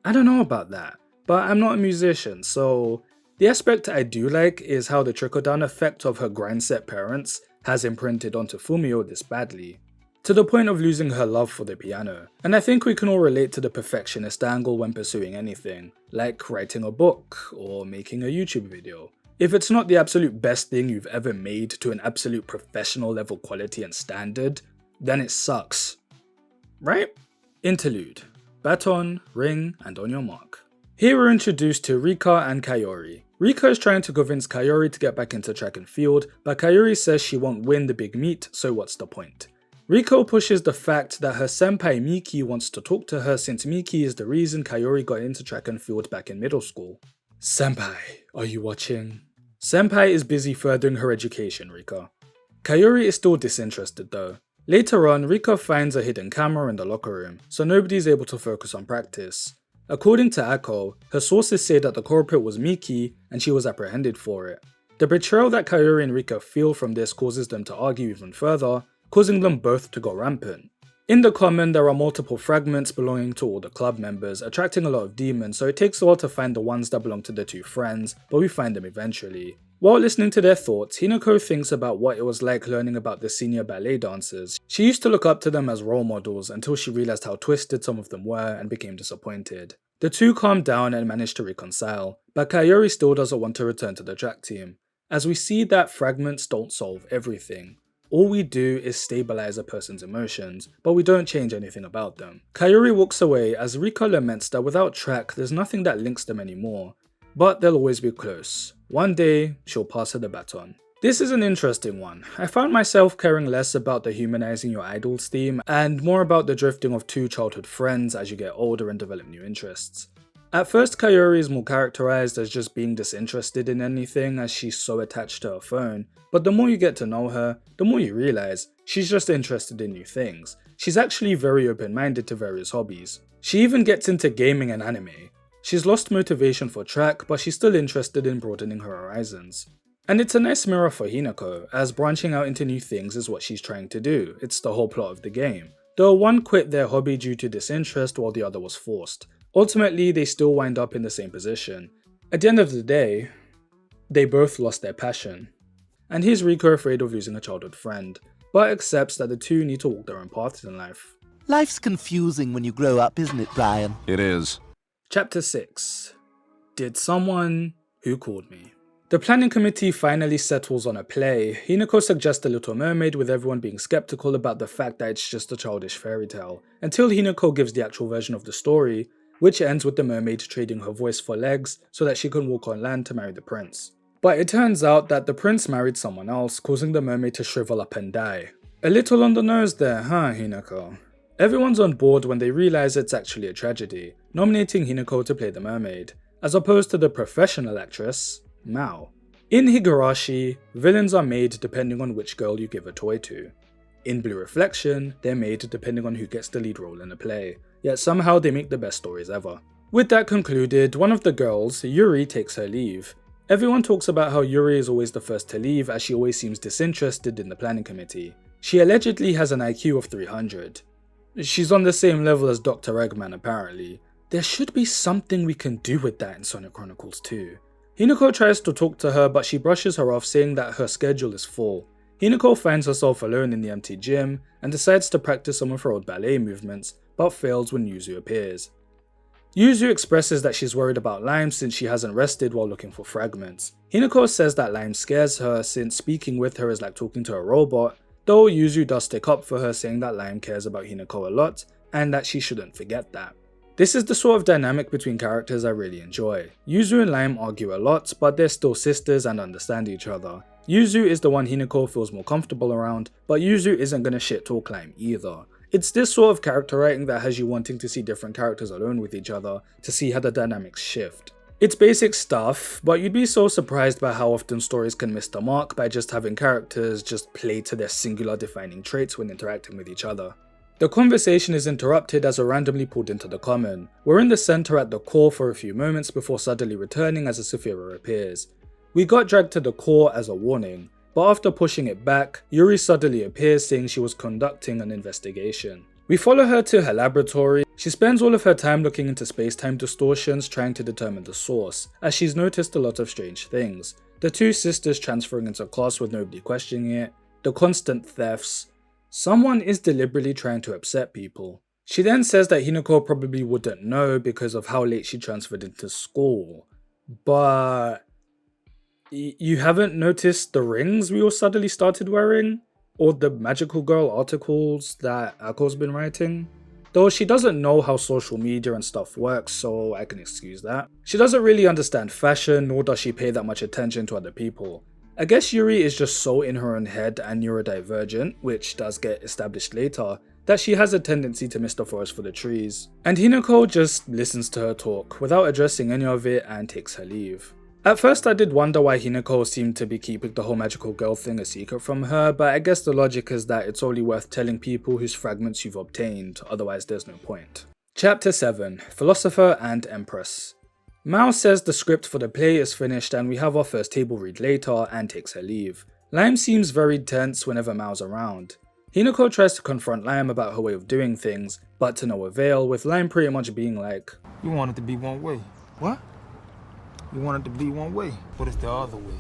[SPEAKER 1] I don't know about that. But I'm not a musician, so the aspect I do like is how the trickle-down effect of her grind-set parents has imprinted onto Fumio this badly, to the point of losing her love for the piano. And I think we can all relate to the perfectionist angle when pursuing anything, like writing a book or making a YouTube video. If it's not the absolute best thing you've ever made to an absolute professional level quality and standard, then it sucks. Right? Interlude. Baton, ring, and on your mark. Here we're introduced to Rika and Kayori. Rika is trying to convince Kayori to get back into track and field, but Kayori says she won't win the big meet, so what's the point? Rika pushes the fact that her senpai Miki wants to talk to her since Miki is the reason Kayori got into track and field back in middle school. Senpai, are you watching? Senpai is busy furthering her education, Rika. Kayori is still disinterested though. Later on, Rika finds a hidden camera in the locker room, so nobody's able to focus on practice. According to Ako, her sources say that the culprit was Miki and she was apprehended for it. The betrayal that Kayori and Rika feel from this causes them to argue even further, causing them both to go rampant. In the common, there are multiple fragments belonging to all the club members, attracting a lot of demons, so it takes a while to find the ones that belong to the two friends, but we find them eventually. While listening to their thoughts, Hinako thinks about what it was like learning about the senior ballet dancers. She used to look up to them as role models until she realized how twisted some of them were and became disappointed. The two calm down and manage to reconcile, but Kayori still doesn't want to return to the track team, as we see that fragments don't solve everything. All we do is stabilize a person's emotions, but we don't change anything about them. Kayori walks away as Rika laments that without track, there's nothing that links them anymore, but they'll always be close. One day, she'll pass her the baton. This is an interesting one. I found myself caring less about the humanizing your idols theme and more about the drifting of two childhood friends as you get older and develop new interests. At first, Kayori is more characterized as just being disinterested in anything as she's so attached to her phone, but the more you get to know her, the more you realize she's just interested in new things. She's actually very open-minded to various hobbies. She even gets into gaming and anime. She's lost motivation for track, but she's still interested in broadening her horizons. And it's a nice mirror for Hinako, as branching out into new things is what she's trying to do. It's the whole plot of the game. Though one quit their hobby due to disinterest while the other was forced. Ultimately, they still wind up in the same position. At the end of the day, they both lost their passion. And here's Riko afraid of losing a childhood friend, but accepts that the two need to walk their own paths in life.
[SPEAKER 4] Life's confusing when you grow up, isn't it, Brian?
[SPEAKER 5] It is.
[SPEAKER 1] Chapter 6. Did someone who called me? The planning committee finally settles on a play. Hinako suggests The Little Mermaid, with everyone being skeptical about the fact that it's just a childish fairy tale, until Hinako gives the actual version of the story, which ends with the mermaid trading her voice for legs so that she can walk on land to marry the prince. But it turns out that the prince married someone else, causing the mermaid to shrivel up and die. A little on the nose there, huh, Hinako? Everyone's on board when they realize it's actually a tragedy, nominating Hinako to play the mermaid, as opposed to the professional actress, Mao. In Higurashi, villains are made depending on which girl you give a toy to. In Blue Reflection, they're made depending on who gets the lead role in a play, yet somehow they make the best stories ever. With that concluded, one of the girls, Yuri, takes her leave. Everyone talks about how Yuri is always the first to leave as she always seems disinterested in the planning committee. She allegedly has an IQ of 300. She's on the same level as Dr. Eggman apparently. There should be something we can do with that in Sonic Chronicles 2. Hinako tries to talk to her, but she brushes her off, saying that her schedule is full. Hinako finds herself alone in the empty gym and decides to practice some of her old ballet movements, but fails when Yuzu appears. Yuzu expresses that she's worried about Lime since she hasn't rested while looking for fragments. Hinako says that Lime scares her since speaking with her is like talking to a robot, though Yuzu does stick up for her, saying that Lime cares about Hinako a lot and that she shouldn't forget that. This is the sort of dynamic between characters I really enjoy. Yuzu and Lime argue a lot, but they're still sisters and understand each other. Yuzu is the one Hinako feels more comfortable around, but Yuzu isn't gonna shit talk Lime either. It's this sort of character writing that has you wanting to see different characters alone with each other to see how the dynamics shift. It's basic stuff, but you'd be so surprised by how often stories can miss the mark by just having characters just play to their singular defining traits when interacting with each other. The conversation is interrupted as we're randomly pulled into the common. We're in the center at the core for a few moments before suddenly returning as a Saphira appears. We got dragged to the core as a warning, but after pushing it back, Yuri suddenly appears saying she was conducting an investigation. We follow her to her laboratory. She spends all of her time looking into space-time distortions trying to determine the source, as she's noticed a lot of strange things. The two sisters transferring into class with nobody questioning it, the constant thefts. Someone is deliberately trying to upset people. She then says that Hinako probably wouldn't know because of how late she transferred into school. But you haven't noticed the rings we all suddenly started wearing? Or the magical girl articles that Ako's been writing? Though she doesn't know how social media and stuff works, so I can excuse that. She doesn't really understand fashion, nor does she pay that much attention to other people. I guess Yuri is just so in her own head and neurodivergent, which does get established later, that she has a tendency to miss the forest for the trees. And Hinako just listens to her talk without addressing any of it and takes her leave. At first I did wonder why Hinako seemed to be keeping the whole magical girl thing a secret from her, but I guess the logic is that it's only worth telling people whose fragments you've obtained, otherwise there's no point. Chapter 7, Philosopher and Empress. Mao says the script for the play is finished and we have our first table read later and takes her leave. Lime seems very tense whenever Mao's around. Hinako tries to confront Lime about her way of doing things, but to no avail, with Lime pretty much being like,
[SPEAKER 5] "You want it to be one way."
[SPEAKER 3] What?
[SPEAKER 5] You want it to be one way, but it's the other way.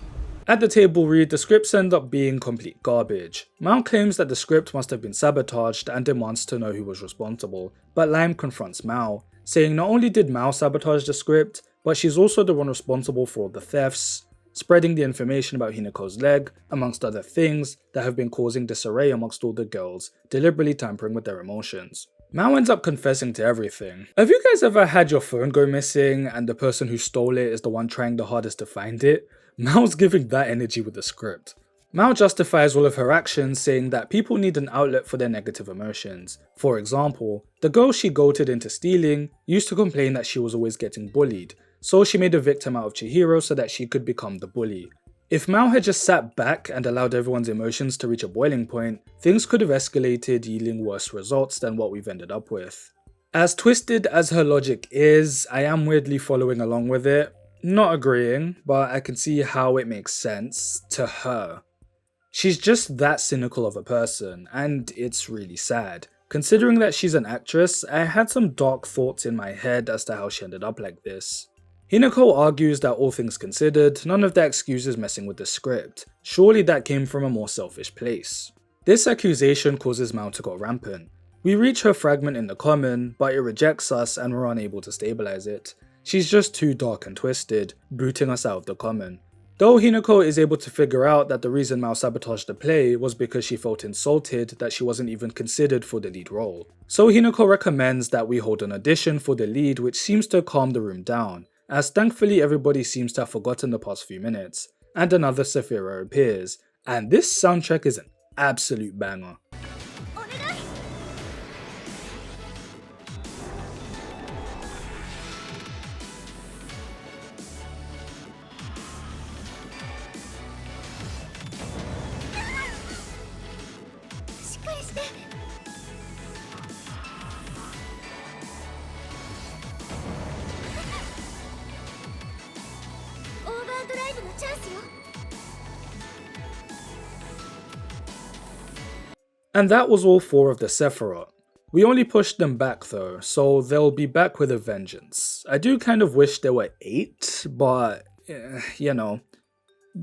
[SPEAKER 1] At the table read, the scripts end up being complete garbage. Mao claims that the script must have been sabotaged and demands to know who was responsible, but Lime confronts Mao, saying not only did Mao sabotage the script, but she's also the one responsible for all the thefts, spreading the information about Hinako's leg, amongst other things that have been causing disarray amongst all the girls, deliberately tampering with their emotions. Mao ends up confessing to everything. Have you guys ever had your phone go missing and the person who stole it is the one trying the hardest to find it? Mao's giving that energy with the script. Mao justifies all of her actions, saying that people need an outlet for their negative emotions. For example, the girl she goaded into stealing used to complain that she was always getting bullied, so she made a victim out of Chihiro so that she could become the bully. If Mao had just sat back and allowed everyone's emotions to reach a boiling point, things could have escalated, yielding worse results than what we've ended up with. As twisted as her logic is, I am weirdly following along with it. Not agreeing, but I can see how it makes sense to her. She's just that cynical of a person, and it's really sad. Considering that she's an actress, I had some dark thoughts in my head as to how she ended up like this. Hinako argues that all things considered, none of that excuses messing with the script. Surely that came from a more selfish place. This accusation causes Mao to go rampant. We reach her fragment in the common, but it rejects us and we're unable to stabilize it. She's just too dark and twisted, booting us out of the common. Though Hinako is able to figure out that the reason Mao sabotaged the play was because she felt insulted that she wasn't even considered for the lead role. So Hinako recommends that we hold an audition for the lead, which seems to calm the room down, as thankfully everybody seems to have forgotten the past few minutes, and another Saphira appears, and this soundtrack is an absolute banger. And that was all 4 of the Sephiroth. We only pushed them back though, so they'll be back with a vengeance. I do kind of wish there were 8, but you know,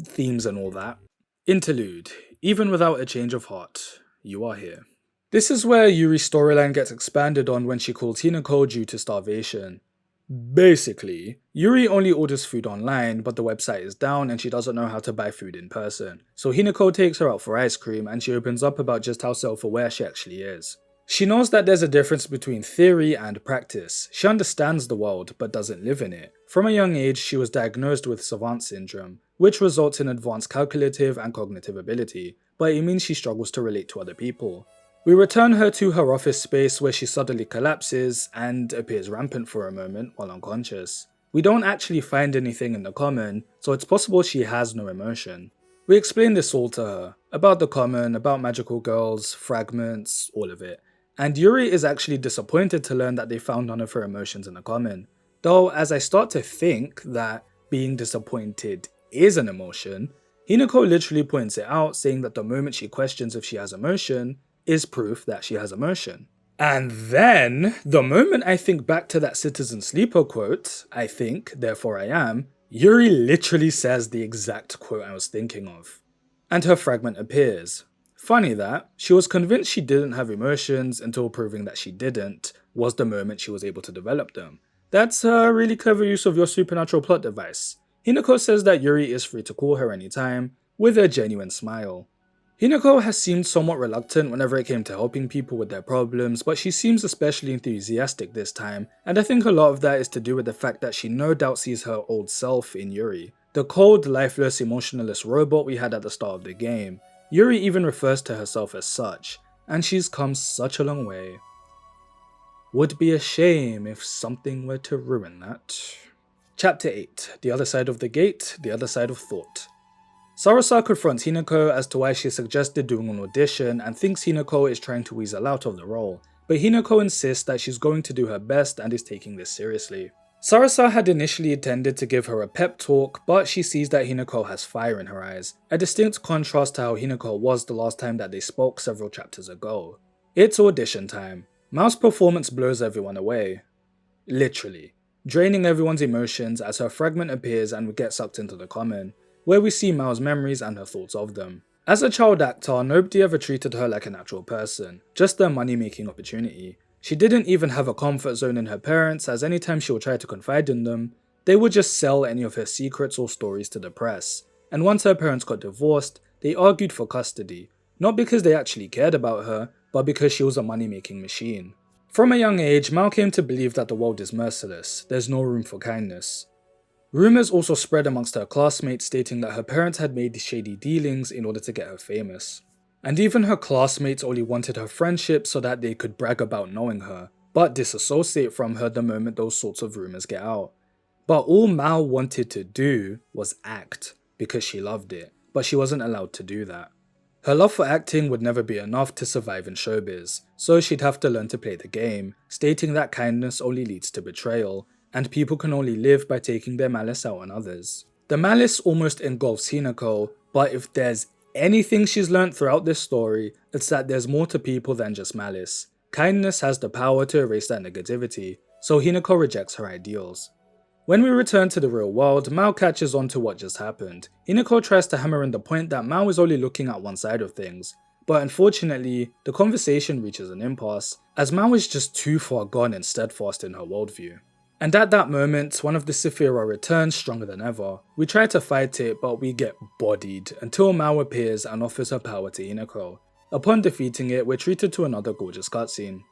[SPEAKER 1] themes and all that. Interlude. Even without a change of heart, you are here. This is where Yuri's storyline gets expanded on when she calls Hinako due to starvation. Basically, Yuri only orders food online, but the website is down and she doesn't know how to buy food in person. So Hinako takes her out for ice cream and she opens up about just how self-aware she actually is. She knows that there's a difference between theory and practice. She understands the world, but doesn't live in it. From a young age, she was diagnosed with savant syndrome, which results in advanced calculative and cognitive ability, but it means she struggles to relate to other people. We return her to her office space where she suddenly collapses and appears rampant for a moment while unconscious. We don't actually find anything in the common, so it's possible she has no emotion. We explain this all to her, about the common, about magical girls, fragments, all of it. And Yuri is actually disappointed to learn that they found none of her emotions in the common. Though, as I start to think that being disappointed is an emotion, Hinako literally points it out, saying that the moment she questions if she has emotion is proof that she has emotion. And then, the moment I think back to that Citizen Sleeper quote, I think, therefore I am, Yuri literally says the exact quote I was thinking of. And her fragment appears. Funny that, she was convinced she didn't have emotions until proving that she didn't was the moment she was able to develop them. That's a really clever use of your supernatural plot device. Hinako says that Yuri is free to call her anytime, with a genuine smile. Hinako has seemed somewhat reluctant whenever it came to helping people with their problems, but she seems especially enthusiastic this time, and I think a lot of that is to do with the fact that she no doubt sees her old self in Yuri, the cold, lifeless, emotionless robot we had at the start of the game. Yuri even refers to herself as such, and she's come such a long way. Would be a shame if something were to ruin that. Chapter 8, The Other Side of the Gate, The Other Side of Thought. Sarasa confronts Hinako as to why she suggested doing an audition and thinks Hinako is trying to weasel out of the role, but Hinako insists that she's going to do her best and is taking this seriously. Sarasa had initially intended to give her a pep talk, but she sees that Hinako has fire in her eyes, a distinct contrast to how Hinako was the last time that they spoke several chapters ago. It's audition time. Mao's performance blows everyone away. Literally. Draining everyone's emotions as her fragment appears and we get sucked into the common, where we see Mao's memories and her thoughts of them. As a child actor, nobody ever treated her like an actual person, just a money-making opportunity. She didn't even have a comfort zone in her parents, as anytime she would try to confide in them, they would just sell any of her secrets or stories to the press. And once her parents got divorced, they argued for custody, not because they actually cared about her, but because she was a money-making machine. From a young age, Mao came to believe that the world is merciless, there's no room for kindness. Rumours also spread amongst her classmates stating that her parents had made shady dealings in order to get her famous. And even her classmates only wanted her friendship so that they could brag about knowing her, but disassociate from her the moment those sorts of rumours get out. But all Mao wanted to do was act, because she loved it, but she wasn't allowed to do that. Her love for acting would never be enough to survive in showbiz, so she'd have to learn to play the game, stating that kindness only leads to betrayal, and people can only live by taking their malice out on others. The malice almost engulfs Hinako, but if there's anything she's learned throughout this story, it's that there's more to people than just malice. Kindness has the power to erase that negativity, so Hinako rejects her ideals. When we return to the real world, Mao catches on to what just happened. Hinako tries to hammer in the point that Mao is only looking at one side of things, but unfortunately, the conversation reaches an impasse, as Mao is just too far gone and steadfast in her worldview. And at that moment, one of the Sephira returns stronger than ever. We try to fight it, but we get bodied until Mao appears and offers her power to Hinako. Upon defeating it, we're treated to another gorgeous cutscene.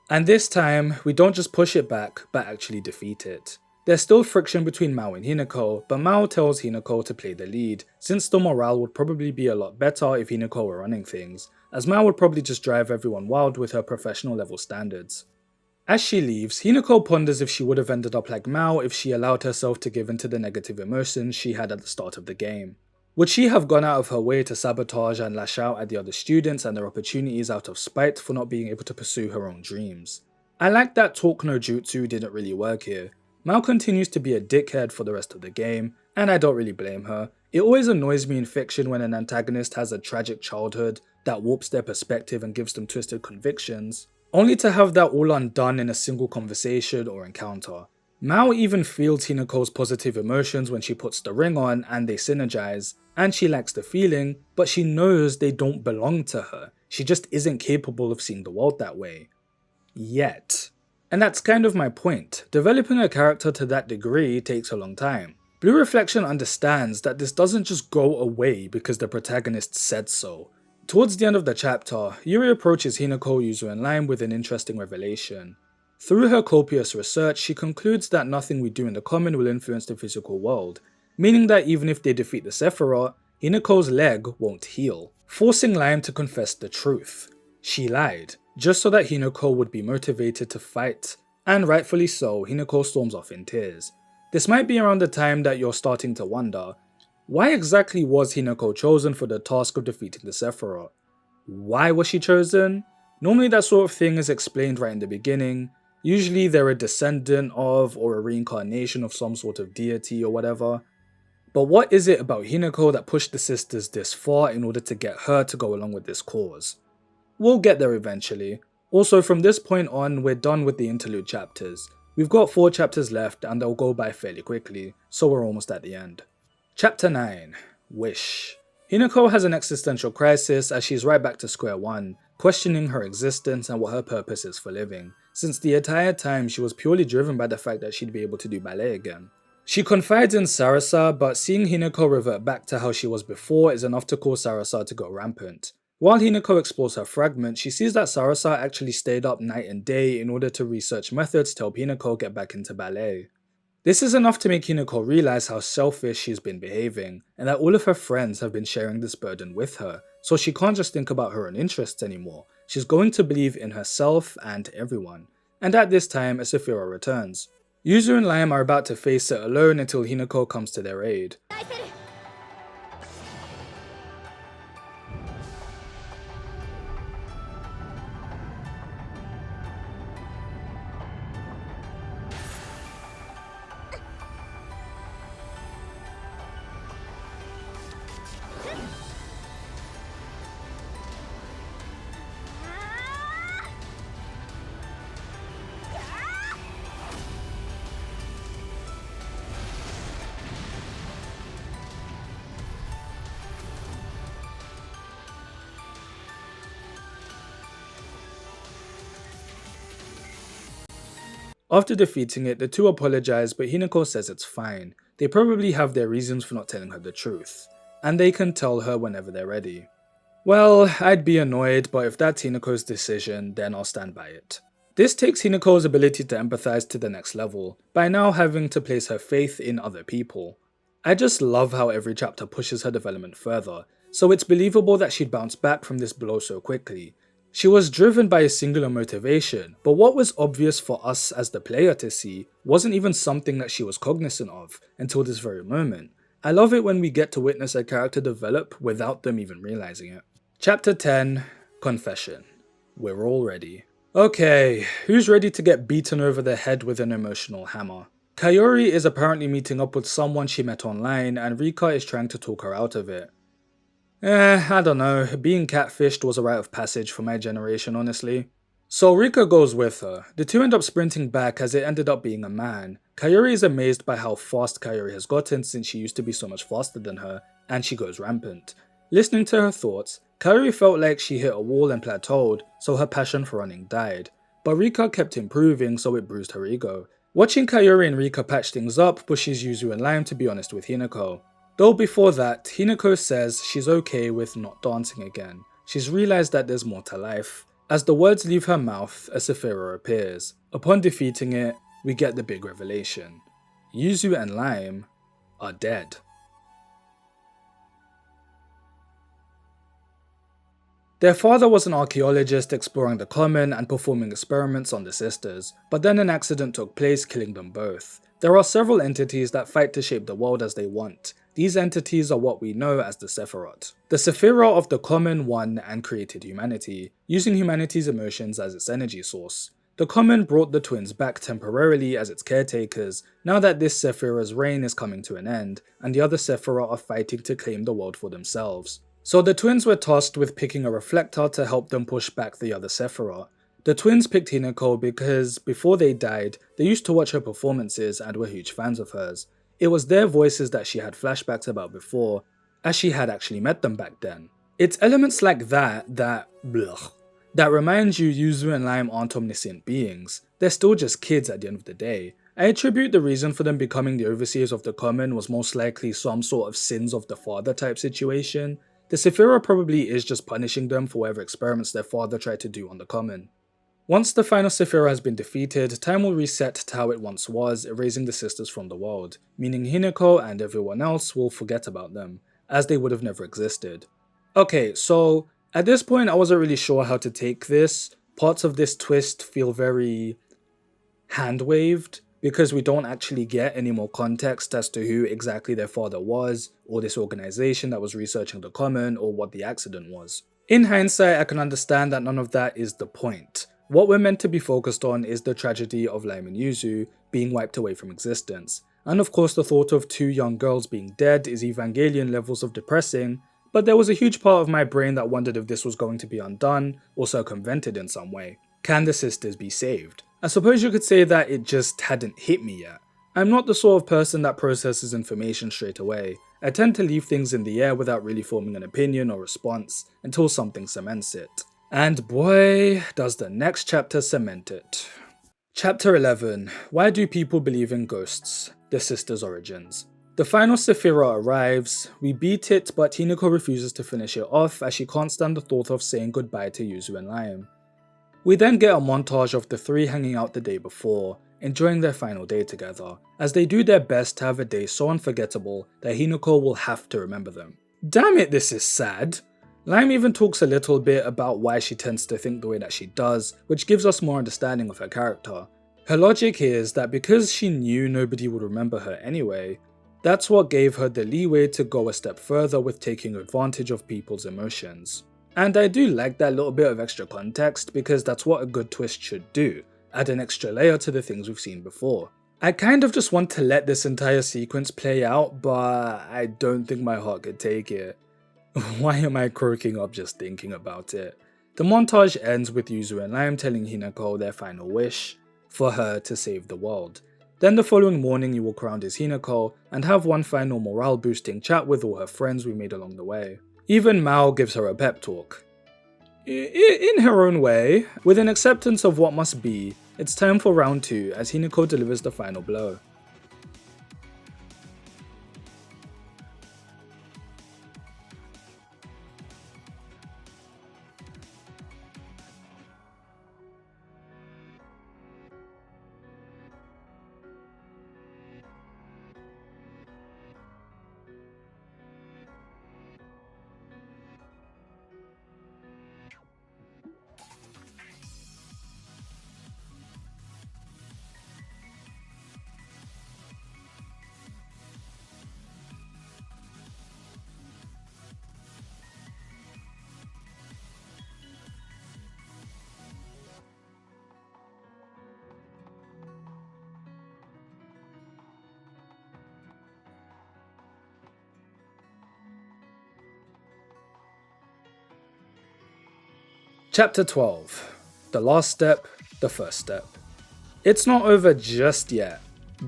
[SPEAKER 1] And this time, we don't just push it back, but actually defeat it. There's still friction between Mao and Hinako, but Mao tells Hinako to play the lead, since the morale would probably be a lot better if Hinako were running things, as Mao would probably just drive everyone wild with her professional level standards. As she leaves, Hinako ponders if she would have ended up like Mao if she allowed herself to give into the negative emotions she had at the start of the game. Would she have gone out of her way to sabotage and lash out at the other students and their opportunities out of spite for not being able to pursue her own dreams? I like that talk no jutsu didn't really work here. Mao continues to be a dickhead for the rest of the game, and I don't really blame her. It always annoys me in fiction when an antagonist has a tragic childhood that warps their perspective and gives them twisted convictions, only to have that all undone in a single conversation or encounter. Mao even feels Hinako's positive emotions when she puts the ring on and they synergize, and she likes the feeling, but she knows they don't belong to her. She just isn't capable of seeing the world that way. Yet. And that's kind of my point. Developing a character to that degree takes a long time. Blue Reflection understands that this doesn't just go away because the protagonist said so. Towards the end of the chapter, Yuri approaches Hinako, Yuzu, and Lime with an interesting revelation. Through her copious research, she concludes that nothing we do in the common will influence the physical world, meaning that even if they defeat the Sephiroth, Hinako's leg won't heal, forcing Lime to confess the truth. She lied, just so that Hinako would be motivated to fight, and rightfully so, Hinako storms off in tears. This might be around the time that you're starting to wonder, why exactly was Hinako chosen for the task of defeating the Sephiroth? Why was she chosen? Normally that sort of thing is explained right in the beginning. Usually they're a descendant of or a reincarnation of some sort of deity or whatever. But what is it about Hinako that pushed the sisters this far in order to get her to go along with this cause? We'll get there eventually. Also, from this point on, we're done with the interlude chapters. We've got 4 chapters left and they'll go by fairly quickly, so we're almost at the end. Chapter 9. Wish. Hinako has an existential crisis as she's right back to square one, questioning her existence and what her purpose is for living, since the entire time she was purely driven by the fact that she'd be able to do ballet again. She confides in Sarasa, but seeing Hinako revert back to how she was before is enough to cause Sarasa to go rampant. While Hinako explores her fragment, she sees that Sarasa actually stayed up night and day in order to research methods to help Hinako get back into ballet. This is enough to make Hinako realize how selfish she's been behaving, and that all of her friends have been sharing this burden with her, so she can't just think about her own interests anymore. She's going to believe in herself and everyone. And at this time, a Sephiroth returns. Yuzu and Lime are about to face it alone until Hinako comes to their aid. After defeating it, the two apologize, but Hinako says it's fine. They probably have their reasons for not telling her the truth, and they can tell her whenever they're ready. Well, I'd be annoyed, but if that's Hinako's decision, then I'll stand by it. This takes Hinako's ability to empathize to the next level, by now having to place her faith in other people. I just love how every chapter pushes her development further, so it's believable that she'd bounce back from this blow so quickly. She was driven by a singular motivation, but what was obvious for us as the player to see wasn't even something that she was cognizant of until this very moment. I love it when we get to witness a character develop without them even realizing it. Chapter 10. Confession. We're all ready. Okay, who's ready to get beaten over the head with an emotional hammer? Kaori is apparently meeting up with someone she met online, and Rika is trying to talk her out of it. I don't know, being catfished was a rite of passage for my generation, honestly. So Rika goes with her. The two end up sprinting back as it ended up being a man. Kaori is amazed by how fast Kaori has gotten since she used to be so much faster than her, and she goes rampant. Listening to her thoughts, Kaori felt like she hit a wall and plateaued, so her passion for running died. But Rika kept improving, so it bruised her ego. Watching Kaori and Rika patch things up pushes Yuzu and Lime to be honest with Hinako. Though before that, Hinako says she's okay with not dancing again. She's realized that there's more to life. As the words leave her mouth, a Sephiroth appears. Upon defeating it, we get the big revelation. Yuzu and Lime are dead. Their father was an archaeologist exploring the common and performing experiments on the sisters, but then an accident took place, killing them both. There are several entities that fight to shape the world as they want. These entities are what we know as the Sephiroth. The Sephiroth of the common won and created humanity, using humanity's emotions as its energy source. The common brought the twins back temporarily as its caretakers, now that this Sephiroth's reign is coming to an end, and the other Sephiroth are fighting to claim the world for themselves. So the twins were tasked with picking a reflector to help them push back the other Sephiroth. The twins picked Hinako because, before they died, they used to watch her performances and were huge fans of hers. It was their voices that she had flashbacks about before, as she had actually met them back then. It's elements like that remind you Yuzu and Lime aren't omniscient beings. They're still just kids at the end of the day. I attribute the reason for them becoming the overseers of the common was most likely some sort of sins of the father type situation. The Sephiroth probably is just punishing them for whatever experiments their father tried to do on the common. Once the final Sephiroth has been defeated, time will reset to how it once was, erasing the sisters from the world, meaning Hinako and everyone else will forget about them, as they would have never existed. Okay, so at this point I wasn't really sure how to take this. Parts of this twist feel very hand-waved, because we don't actually get any more context as to who exactly their father was, or this organization that was researching the common, or what the accident was. In hindsight, I can understand that none of that is the point. What we're meant to be focused on is the tragedy of Lime and Yuzu being wiped away from existence. And of course the thought of two young girls being dead is Evangelion levels of depressing, but there was a huge part of my brain that wondered if this was going to be undone, or circumvented in some way. Can the sisters be saved? I suppose you could say that it just hadn't hit me yet. I'm not the sort of person that processes information straight away. I tend to leave things in the air without really forming an opinion or response until something cements it. And boy, does the next chapter cement it. Chapter 11. Why do people believe in ghosts? The sisters' origins. The final Sephiroth arrives. We beat it, but Hinako refuses to finish it off as she can't stand the thought of saying goodbye to Yuzu and Lime. We then get a montage of the three hanging out the day before, enjoying their final day together, as they do their best to have a day so unforgettable that Hinako will have to remember them. Damn it, this is sad. Lime even talks a little bit about why she tends to think the way that she does, which gives us more understanding of her character. Her logic is that because she knew nobody would remember her anyway, that's what gave her the leeway to go a step further with taking advantage of people's emotions. And I do like that little bit of extra context because that's what a good twist should do, add an extra layer to the things we've seen before. I kind of just want to let this entire sequence play out, but I don't think my heart could take it. Why am I croaking up just thinking about it? The montage ends with Yuzu and Lime telling Hinako their final wish, for her to save the world. Then the following morning you walk around as Hinako and have one final morale boosting chat with all her friends we made along the way. Even Mao gives her a pep talk. In her own way, with an acceptance of what must be, it's time for round 2 as Hinako delivers the final blow. Chapter 12. The last step, the first step. It's not over just yet.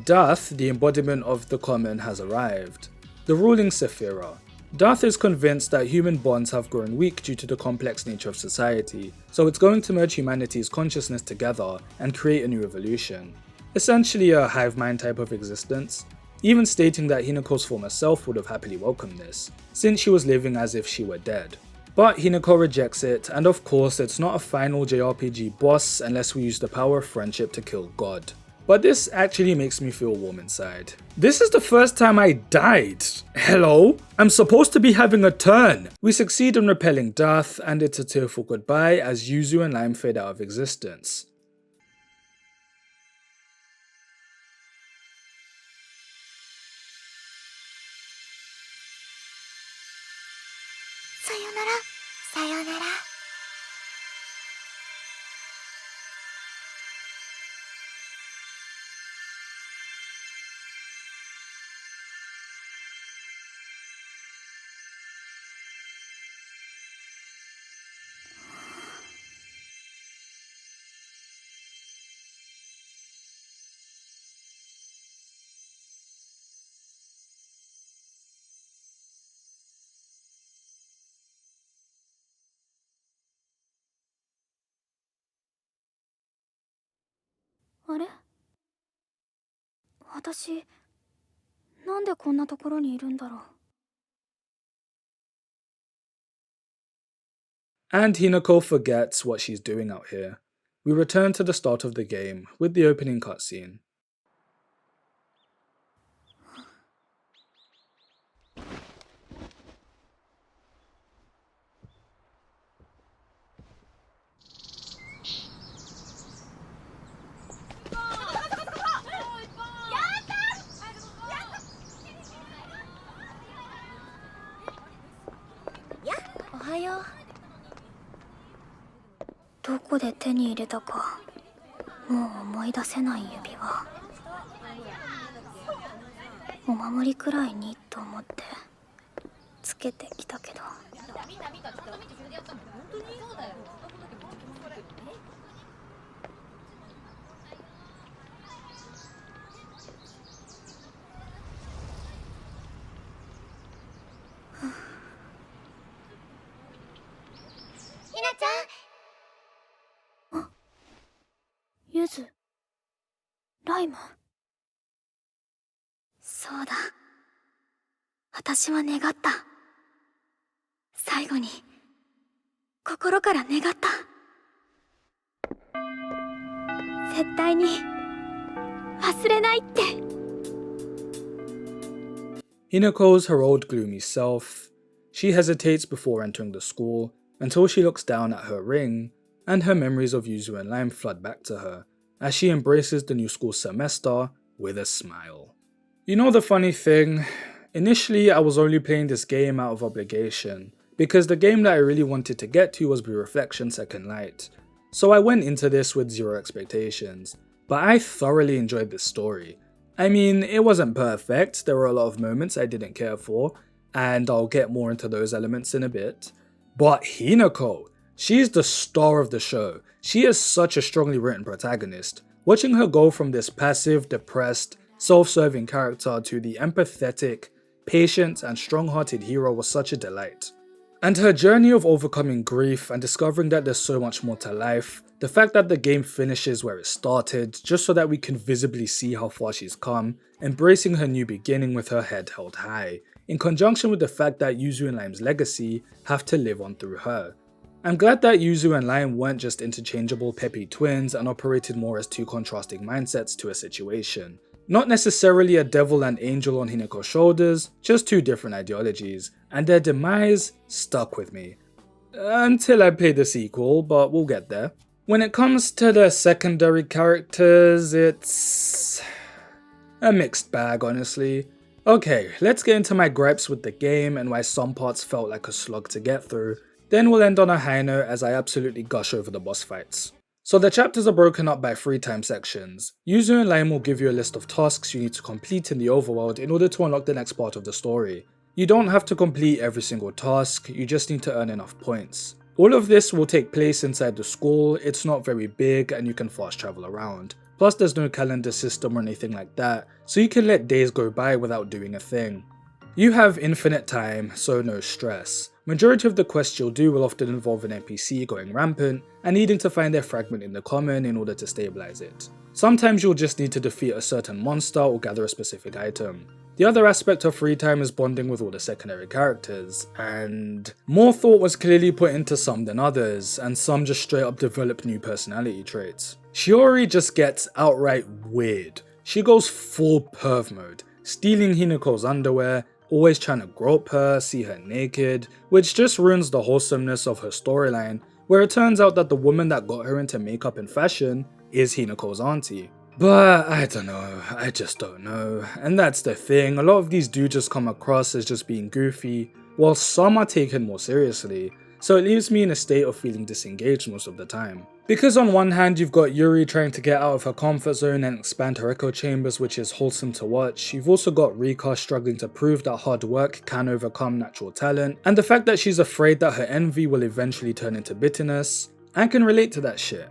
[SPEAKER 1] Darth, the embodiment of the common, has arrived. The ruling Sephiroth. Darth is convinced that human bonds have grown weak due to the complex nature of society, so it's going to merge humanity's consciousness together and create a new evolution. Essentially a hive mind type of existence, even stating that Hinako's former self would have happily welcomed this, since she was living as if she were dead. But Hinako rejects it, and of course it's not a final JRPG boss unless we use the power of friendship to kill God. but this actually makes me feel warm inside. This is the first time I died. Hello? I'm supposed to be having a turn. We succeed in repelling death, and it's a tearful goodbye as Yuzu and Lime fade out of existence.
[SPEAKER 2] Sayonara. Sayonara. Are? 私、なんでこんなところにいるんだろう。
[SPEAKER 1] And Hinako forgets what she's doing out here. We return to the start of the game with the opening cutscene.
[SPEAKER 2] Ohayo. どこで手に入れたかもう思い出せない指輪。お守りくらいにと思ってつけてきたけど。ひなちゃん。あ、ゆず、ライム。そうだ。私は願った。最後に心から願った。絶対に忘れないって。
[SPEAKER 1] Hinako's her old gloomy self. She hesitates before entering the school until she looks down at her ring, and her memories of Yuzu and Lime flood back to her as she embraces the new school semester with a smile. You know the funny thing? Initially, I was only playing this game out of obligation, because the game that I really wanted to get to was Blue Reflection Second Light. So I went into this with zero expectations, but I thoroughly enjoyed this story. I mean, it wasn't perfect, there were a lot of moments I didn't care for, and I'll get more into those elements in a bit. But Hinako, she's the star of the show. She is such a strongly written protagonist. Watching her go from this passive, depressed, self-serving character to the empathetic, patient, and strong-hearted hero was such a delight. And her journey of overcoming grief and discovering that there's so much more to life, the fact that the game finishes where it started just so that we can visibly see how far she's come, embracing her new beginning with her head held high, in conjunction with the fact that Yuzu and Lime's legacy have to live on through her. I'm glad that Yuzu and Lime weren't just interchangeable peppy twins and operated more as two contrasting mindsets to a situation. Not necessarily a devil and angel on Hinako's shoulders, just two different ideologies, and their demise stuck with me. Until I played the sequel, but we'll get there. When it comes to the secondary characters, it's a mixed bag, honestly. Okay, let's get into my gripes with the game and why some parts felt like a slog to get through. Then we'll end on a high note as I absolutely gush over the boss fights. So the chapters are broken up by 3 time sections. Yuzu and Lime will give you a list of tasks you need to complete in the overworld in order to unlock the next part of the story. You don't have to complete every single task, you just need to earn enough points. All of this will take place inside the school, it's not very big and you can fast travel around. Plus there's no calendar system or anything like that, so you can let days go by without doing a thing. You have infinite time, so no stress. Majority of the quests you'll do will often involve an NPC going rampant and needing to find their fragment in the common in order to stabilize it. Sometimes you'll just need to defeat a certain monster or gather a specific item. The other aspect of free time is bonding with all the secondary characters, and more thought was clearly put into some than others, and some just straight up developed new personality traits. Shiori just gets outright weird. She goes full perv mode, stealing Hinako's underwear, always trying to grope her, see her naked, which just ruins the wholesomeness of her storyline, where it turns out that the woman that got her into makeup and fashion is Hinako's auntie. But I don't know, I just don't know. And that's the thing, a lot of these do just come across as just being goofy, while some are taken more seriously, so it leaves me in a state of feeling disengaged most of the time. Because on one hand you've got Yuri trying to get out of her comfort zone and expand her echo chambers, which is wholesome to watch, you've also got Rika struggling to prove that hard work can overcome natural talent, and the fact that she's afraid that her envy will eventually turn into bitterness, and can relate to that shit.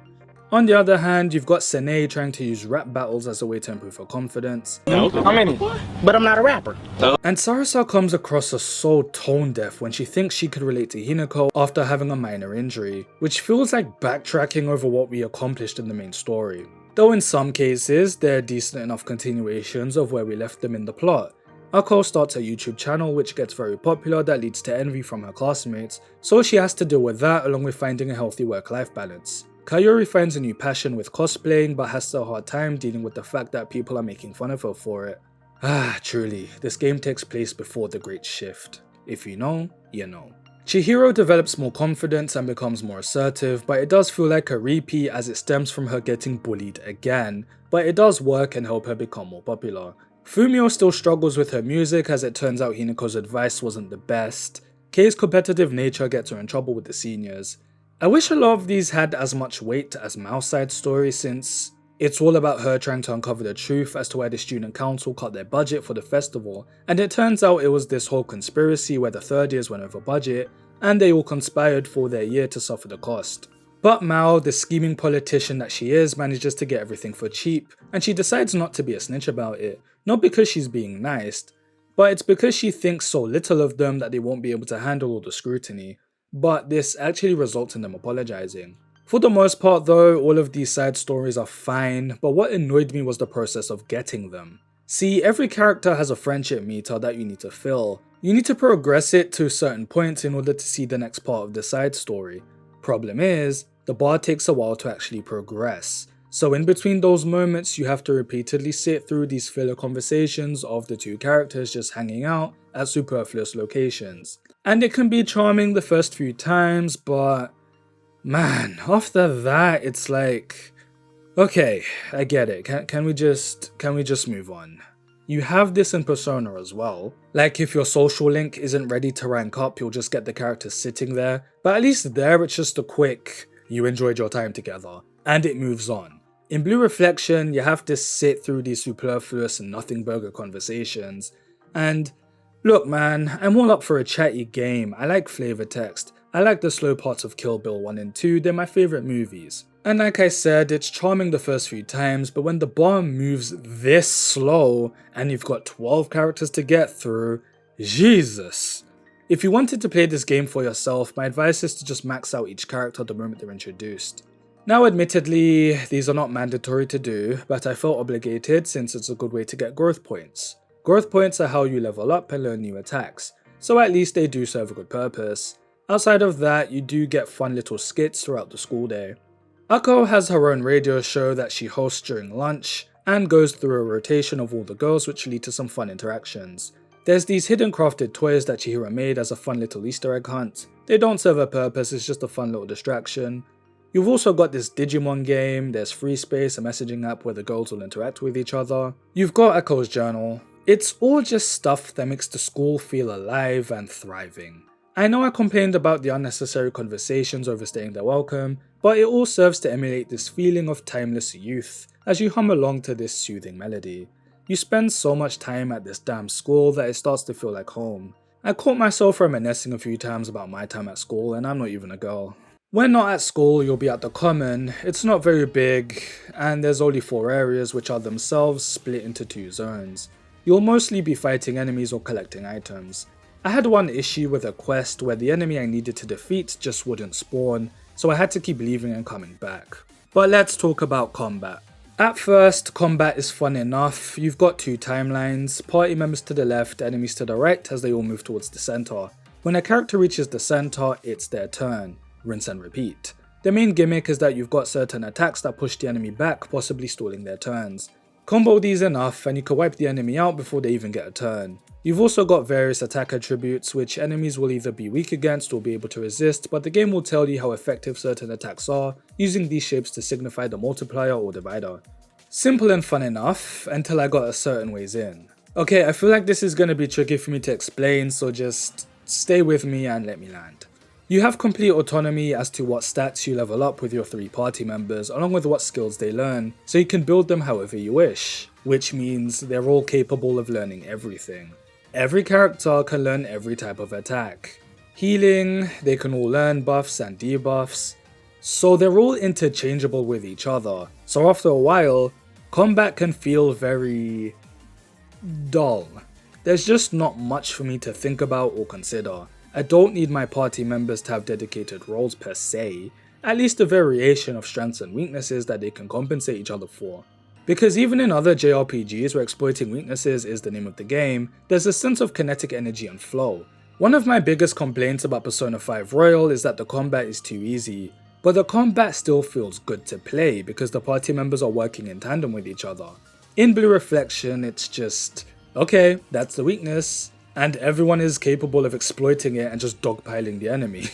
[SPEAKER 1] On the other hand, you've got Sene trying to use rap battles as a way to improve her confidence.
[SPEAKER 5] How many? But I'm not a rapper.
[SPEAKER 1] And Sarasa comes across as so tone deaf when she thinks she could relate to Hinako after having a minor injury, which feels like backtracking over what we accomplished in the main story. Though in some cases, they're decent enough continuations of where we left them in the plot. Ako starts a YouTube channel which gets very popular that leads to envy from her classmates, so she has to deal with that along with finding a healthy work-life balance. Kayori finds a new passion with cosplaying but has a hard time dealing with the fact that people are making fun of her for it. Truly, this game takes place before the Great Shift. If you know, you know. Chihiro develops more confidence and becomes more assertive, but it does feel like a repeat as it stems from her getting bullied again, but it does work and help her become more popular. Fumio still struggles with her music as it turns out Hinako's advice wasn't the best. Kei's competitive nature gets her in trouble with the seniors. I wish a lot of these had as much weight as Mao's side story, since it's all about her trying to uncover the truth as to why the student council cut their budget for the festival, and it turns out it was this whole conspiracy where the third years went over budget, and they all conspired for their year to suffer the cost. But Mao, the scheming politician that she is, manages to get everything for cheap, and she decides not to be a snitch about it, not because she's being nice, but it's because she thinks so little of them that they won't be able to handle all the scrutiny. But this actually results in them apologizing. For the most part though, all of these side stories are fine, but what annoyed me was the process of getting them. See, every character has a friendship meter that you need to fill. You need to progress it to certain points in order to see the next part of the side story. Problem is, the bar takes a while to actually progress. So in between those moments, you have to repeatedly sit through these filler conversations of the two characters just hanging out at superfluous locations. And it can be charming the first few times, but man, after that it's like, okay, I get it. Can we just move on? You have this in Persona as well. Like if your social link isn't ready to rank up, you'll just get the characters sitting there. But at least there it's just a quick, you enjoyed your time together, and it moves on. In Blue Reflection, you have to sit through these superfluous and nothing burger conversations, and look man, I'm all up for a chatty game. I like flavor text. I like the slow parts of Kill Bill 1 and 2, they're my favourite movies. And like I said, it's charming the first few times, but when the bar moves this slow and you've got 12 characters to get through, Jesus. If you wanted to play this game for yourself, my advice is to just max out each character the moment they're introduced. Now admittedly, these are not mandatory to do, but I felt obligated since it's a good way to get growth points. Growth points are how you level up and learn new attacks, so at least they do serve a good purpose. Outside of that, you do get fun little skits throughout the school day. Ako has her own radio show that she hosts during lunch, and goes through a rotation of all the girls which lead to some fun interactions. There's these hidden crafted toys that Chihiro made as a fun little Easter egg hunt. They don't serve a purpose, it's just a fun little distraction. You've also got this Digimon game, there's Free Space, a messaging app where the girls will interact with each other. You've got Ako's journal. It's all just stuff that makes the school feel alive and thriving. I know I complained about the unnecessary conversations overstaying their welcome, but it all serves to emulate this feeling of timeless youth as you hum along to this soothing melody. You spend so much time at this damn school that it starts to feel like home. I caught myself reminiscing a few times about my time at school, and I'm not even a girl. When not at school, you'll be at the common. It's not very big, and there's only 4 areas which are themselves split into 2 zones. You'll mostly be fighting enemies or collecting items. I had one issue with a quest where the enemy I needed to defeat just wouldn't spawn, so I had to keep leaving and coming back. But let's talk about combat. At first, combat is fun enough. You've got 2 timelines, party members to the left, enemies to the right as they all move towards the center. When a character reaches the center, it's their turn. Rinse and repeat. The main gimmick is that you've got certain attacks that push the enemy back, possibly stalling their turns. Combo these enough and you can wipe the enemy out before they even get a turn. You've also got various attack attributes which enemies will either be weak against or be able to resist, but the game will tell you how effective certain attacks are, using these shapes to signify the multiplier or divider. Simple and fun enough, until I got a certain ways in. Okay, I feel like this is going to be tricky for me to explain, so just stay with me and let me land. You have complete autonomy as to what stats you level up with your 3 party members, along with what skills they learn, so you can build them however you wish, which means they're all capable of learning everything. Every character can learn every type of attack. Healing, they can all learn buffs and debuffs, so they're all interchangeable with each other, so after a while, combat can feel very dull. There's just not much for me to think about or consider. I don't need my party members to have dedicated roles per se, at least a variation of strengths and weaknesses that they can compensate each other for. Because even in other JRPGs where exploiting weaknesses is the name of the game, there's a sense of kinetic energy and flow. One of my biggest complaints about Persona 5 Royal is that the combat is too easy, but the combat still feels good to play because the party members are working in tandem with each other. In Blue Reflection, it's just, okay, that's the weakness, and everyone is capable of exploiting it and just dogpiling the enemy.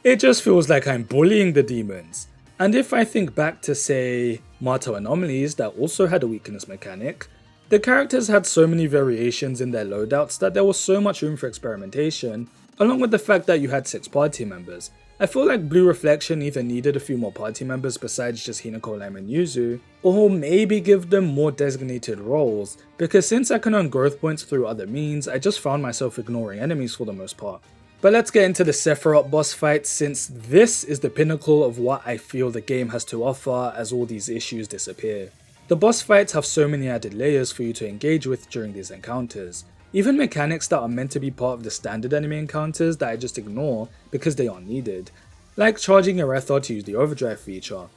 [SPEAKER 1] It just feels like I'm bullying the demons. And if I think back to, say, Marto Anomalies that also had a weakness mechanic, the characters had so many variations in their loadouts that there was so much room for experimentation, along with the fact that you had 6 party members. I feel like Blue Reflection either needed a few more party members besides just Hinako, Lime and Yuzu, or maybe give them more designated roles, because since I can earn growth points through other means, I just found myself ignoring enemies for the most part. But let's get into the Sephiroth boss fight, since this is the pinnacle of what I feel the game has to offer as all these issues disappear. The boss fights have so many added layers for you to engage with during these encounters. Even mechanics that are meant to be part of the standard enemy encounters that I just ignore because they aren't needed, like charging your Ether to use the overdrive feature.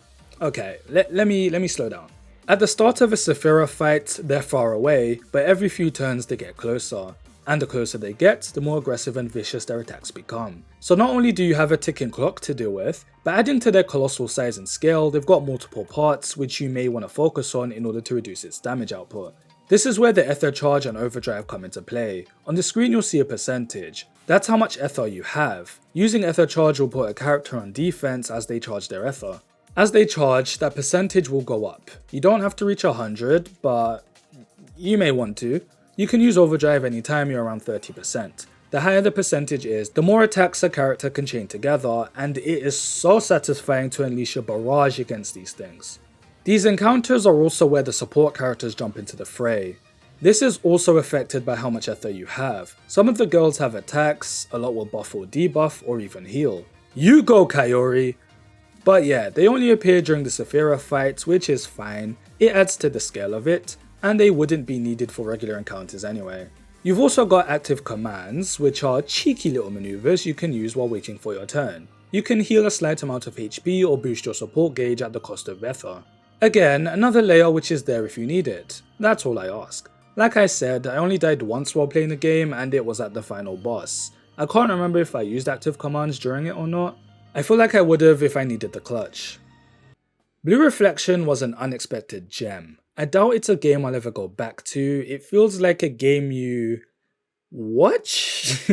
[SPEAKER 1] Okay, let me slow down. At the start of a Sephiroth fight, they're far away, but every few turns they get closer, and the closer they get, the more aggressive and vicious their attacks become. So not only do you have a ticking clock to deal with, but adding to their colossal size and scale, they've got multiple parts which you may want to focus on in order to reduce its damage output. This is where the Ether Charge and Overdrive come into play. On the screen you'll see a percentage. That's how much Ether you have. Using Ether Charge will put a character on defense as they charge their Ether. As they charge, that percentage will go up. You don't have to reach 100, but you may want to. You can use Overdrive anytime you're around 30%. The higher the percentage is, the more attacks a character can chain together, and it is so satisfying to unleash a barrage against these things. These encounters are also where the support characters jump into the fray. This is also affected by how much Ether you have. Some of the girls have attacks, a lot will buff or debuff or even heal. You go, Kaori! But yeah, they only appear during the Sephiroth fights, which is fine, it adds to the scale of it, and they wouldn't be needed for regular encounters anyway. You've also got active commands, which are cheeky little maneuvers you can use while waiting for your turn. You can heal a slight amount of HP or boost your support gauge at the cost of Ether. Again, another layer which is there if you need it. That's all I ask. Like I said, I only died once while playing the game and it was at the final boss. I can't remember if I used active commands during it or not. I feel like I would've if I needed the clutch. Blue Reflection was an unexpected gem. I doubt it's a game I'll ever go back to. It feels like a game you watch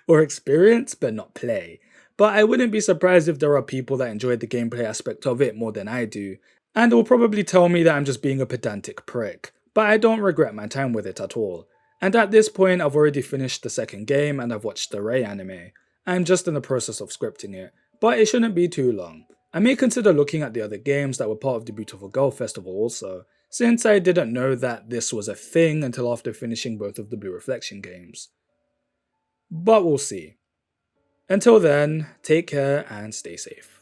[SPEAKER 1] or experience but not play. But I wouldn't be surprised if there are people that enjoy the gameplay aspect of it more than I do, and will probably tell me that I'm just being a pedantic prick, but I don't regret my time with it at all. And at this point I've already finished the second game and I've watched the Ray anime. I'm just in the process of scripting it, but it shouldn't be too long. I may consider looking at the other games that were part of the Beautiful Girl Festival also, since I didn't know that this was a thing until after finishing both of the Blue Reflection games. But we'll see. Until then, take care and stay safe.